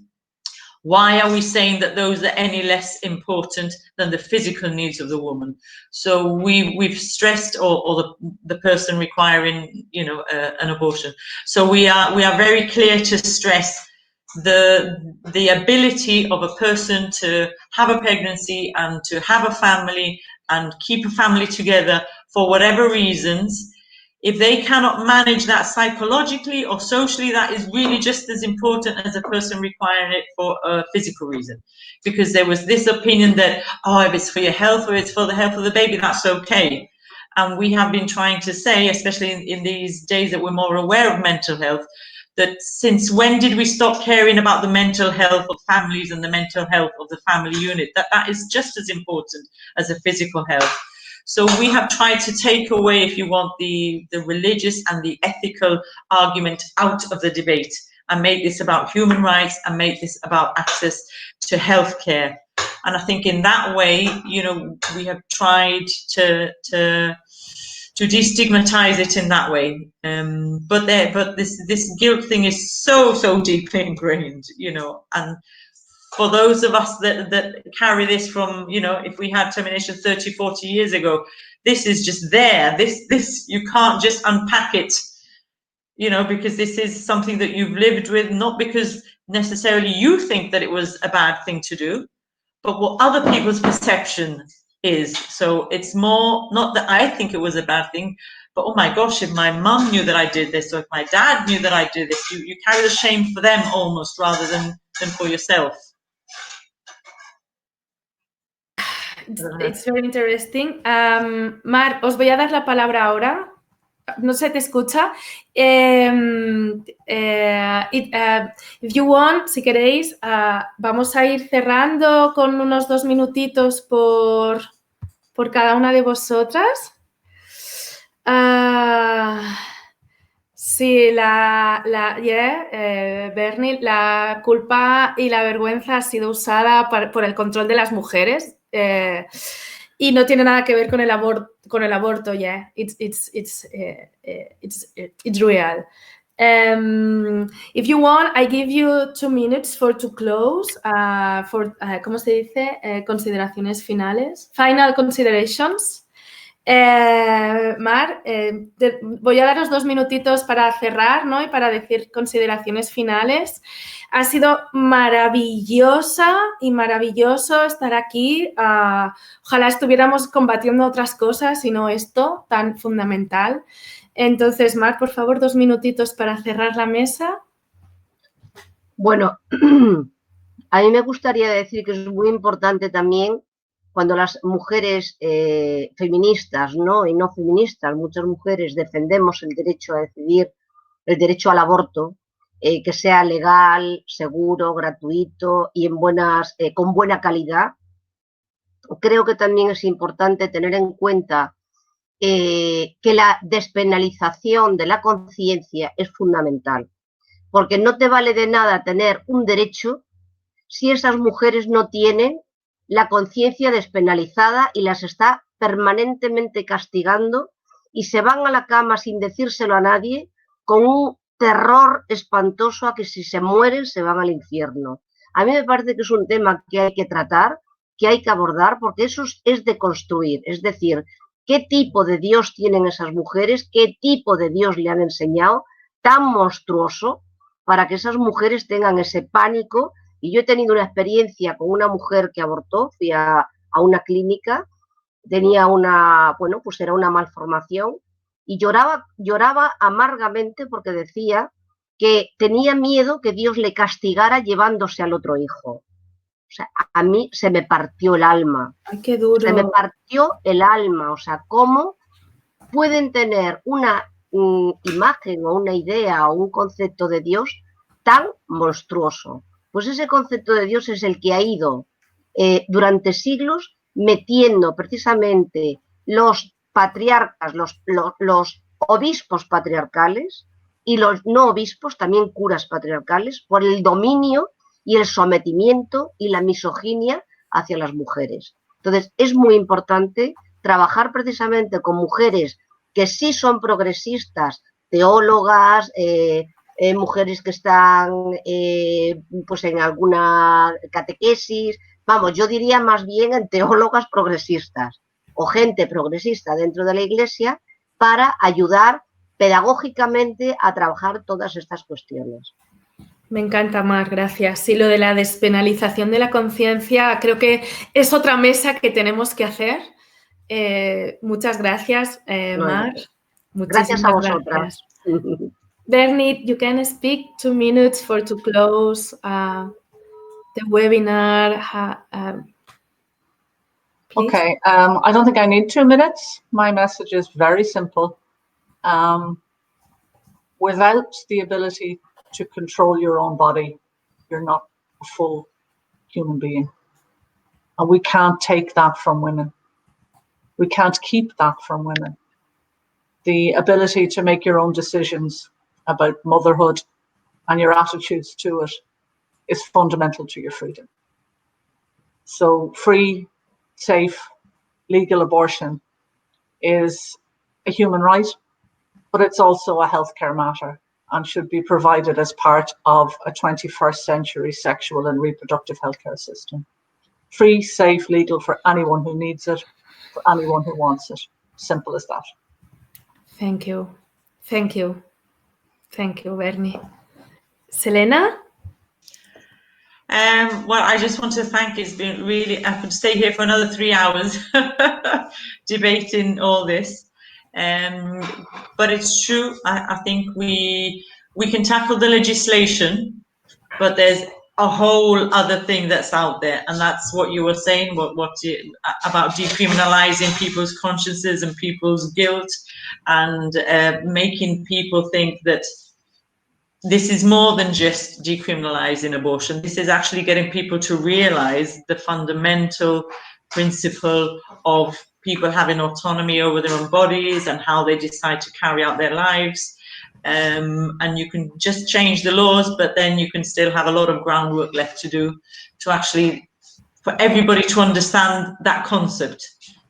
why are we saying that those are any less important than the physical needs of the woman? So we've stressed, or the person requiring, an abortion. So we are very clear to stress the ability of a person to have a pregnancy and to have a family and keep a family together for whatever reasons if they cannot manage that psychologically or socially, that is really just as important as a person requiring it for a physical reason. Because there was this opinion that, oh, if it's for your health or it's for the health of the baby, that's okay. And we have been trying to say, especially in these days that we're more aware of mental health, that since when did we stop caring about the mental health of families and the mental health of the family unit? That is just as important as the physical health. So we have tried to take away, if you want, the religious and the ethical argument out of the debate and make this about human rights and make this about access to healthcare. And I think in that way, you know, we have tried to destigmatize it in that way. But this guilt thing is so deeply ingrained, you know, and for those of us that carry this from, you know, if we had termination 30, 40 years ago, this is just there. This you can't just unpack it, you know, because this is something that you've lived with, not because necessarily you think that it was a bad thing to do, but what other people's perception is. So it's more, not that I think it was a bad thing, but oh my gosh, if my mum knew that I did this, or if my dad knew that I did this, you carry the shame for them almost rather than for yourself. It's very interesting. Mar, os voy a dar la palabra ahora. No se te escucha. If you want, si queréis, vamos a ir cerrando con unos 2 minutitos por cada una de vosotras. Sí, Bernie, la culpa y la vergüenza ha sido usada por el control de las mujeres y no tiene nada que ver con el aborto, yeah. It's real. If you want, I give you 2 minutes to close ¿cómo se dice? Consideraciones finales. Final considerations. Mar, voy a daros 2 minutitos para cerrar, ¿no? Y para decir consideraciones finales. Ha sido maravillosa y maravilloso estar aquí. Ojalá estuviéramos combatiendo otras cosas y no esto tan fundamental. Entonces, Mar, por favor, 2 minutitos para cerrar la mesa. Bueno, a mí me gustaría decir que es muy importante también cuando las mujeres feministas, ¿no? Y no feministas, muchas mujeres defendemos el derecho a decidir, el derecho al aborto, que sea legal, seguro, gratuito y con buena calidad. Creo que también es importante tener en cuenta que la despenalización de la conciencia es fundamental, porque no te vale de nada tener un derecho si esas mujeres no tienen la conciencia despenalizada y las está permanentemente castigando y se van a la cama sin decírselo a nadie con un terror espantoso a que si se mueren se van al infierno. A mí me parece que es un tema que hay que tratar, que hay que abordar, porque eso es de construir, es decir, qué tipo de Dios tienen esas mujeres, qué tipo de Dios le han enseñado tan monstruoso para que esas mujeres tengan ese pánico. Y yo he tenido una experiencia con una mujer que abortó, fui a una clínica, tenía era una malformación y lloraba amargamente porque decía que tenía miedo que Dios le castigara llevándose al otro hijo. O sea, a mí se me partió el alma. Ay, qué duro. Se me partió el alma. O sea, ¿cómo pueden tener una imagen o una idea o un concepto de Dios tan monstruoso? Pues ese concepto de Dios es el que ha ido durante siglos metiendo precisamente los patriarcas, los obispos patriarcales y los no obispos, también curas patriarcales, por el dominio y el sometimiento y la misoginia hacia las mujeres. Entonces, es muy importante trabajar precisamente con mujeres que sí son progresistas, teólogas, mujeres que están pues en alguna catequesis, vamos, yo diría más bien en teólogas progresistas o gente progresista dentro de la Iglesia para ayudar pedagógicamente a trabajar todas estas cuestiones. Me encanta, Mar, gracias. Sí, lo de la despenalización de la conciencia creo que es otra mesa que tenemos que hacer. Muchas gracias, Mar. Gracias a Muchísimas vosotras. gracias. Bernie, you can speak 2 minutes to close the webinar. Please. Okay, I don't think I need 2 minutes. My message is very simple. Without the ability to control your own body, you're not a full human being. And we can't take that from women. We can't keep that from women. The ability to make your own decisions about motherhood and your attitudes to it is fundamental to your freedom. So free, safe, legal abortion is a human right, but it's also a healthcare matter and should be provided as part of a 21st century sexual and reproductive healthcare system. Free, safe, legal for anyone who needs it, for anyone who wants it. Simple as that. Thank you. Thank you. Thank you, Bernie. Selena? Well, I just want to thank, it's been really, I could stay here for another 3 hours debating all this. But it's true, I think we can tackle the legislation, but there's a whole other thing that's out there, and that's what you were saying, about decriminalizing people's consciences and people's guilt, and making people think that this is more than just decriminalizing abortion. This is actually getting people to realize the fundamental principle of people having autonomy over their own bodies and how they decide to carry out their lives. And you can just change the laws, but then you can still have a lot of groundwork left to do to actually, for everybody to understand that concept.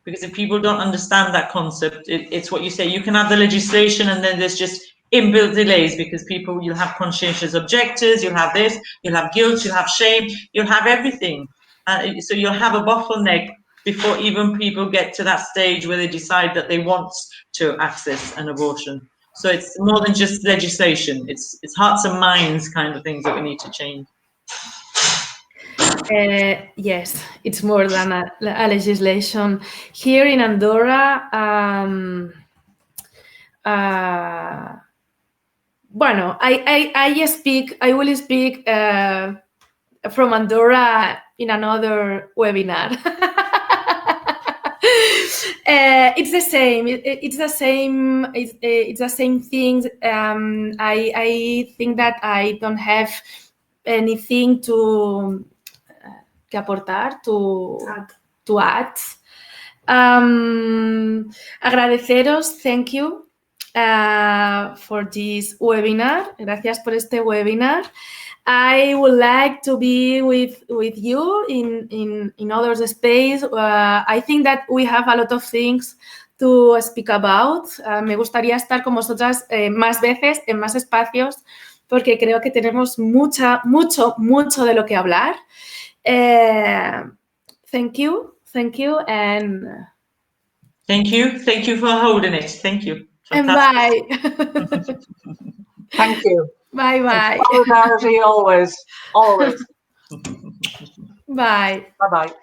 Because if people don't understand that concept, it's what you say, you can have the legislation and then there's just inbuilt delays, because you'll have conscientious objectors, you'll have this, you'll have guilt, you'll have shame, you'll have everything. So you'll have a bottleneck before even people get to that stage where they decide that they want to access an abortion. So it's more than just legislation, it's hearts and minds kind of things that we need to change. Yes, it's more than a legislation. Here in Andorra, bueno, I will speak from Andorra in another webinar. It's the same. It's the same. It's the same things. I think that I don't have anything to aportar, to add. Agradeceros, thank you for this webinar. Gracias por este webinar. I would like to be with you in other space. I think that we have a lot of things to speak about. Me gustaría estar con vosotras más veces, en más espacios, porque creo que tenemos mucho de lo que hablar. Thank you, and thank you for holding it. Thank you. And bye. Thank you. Bye. Solidarity always. Bye. Bye.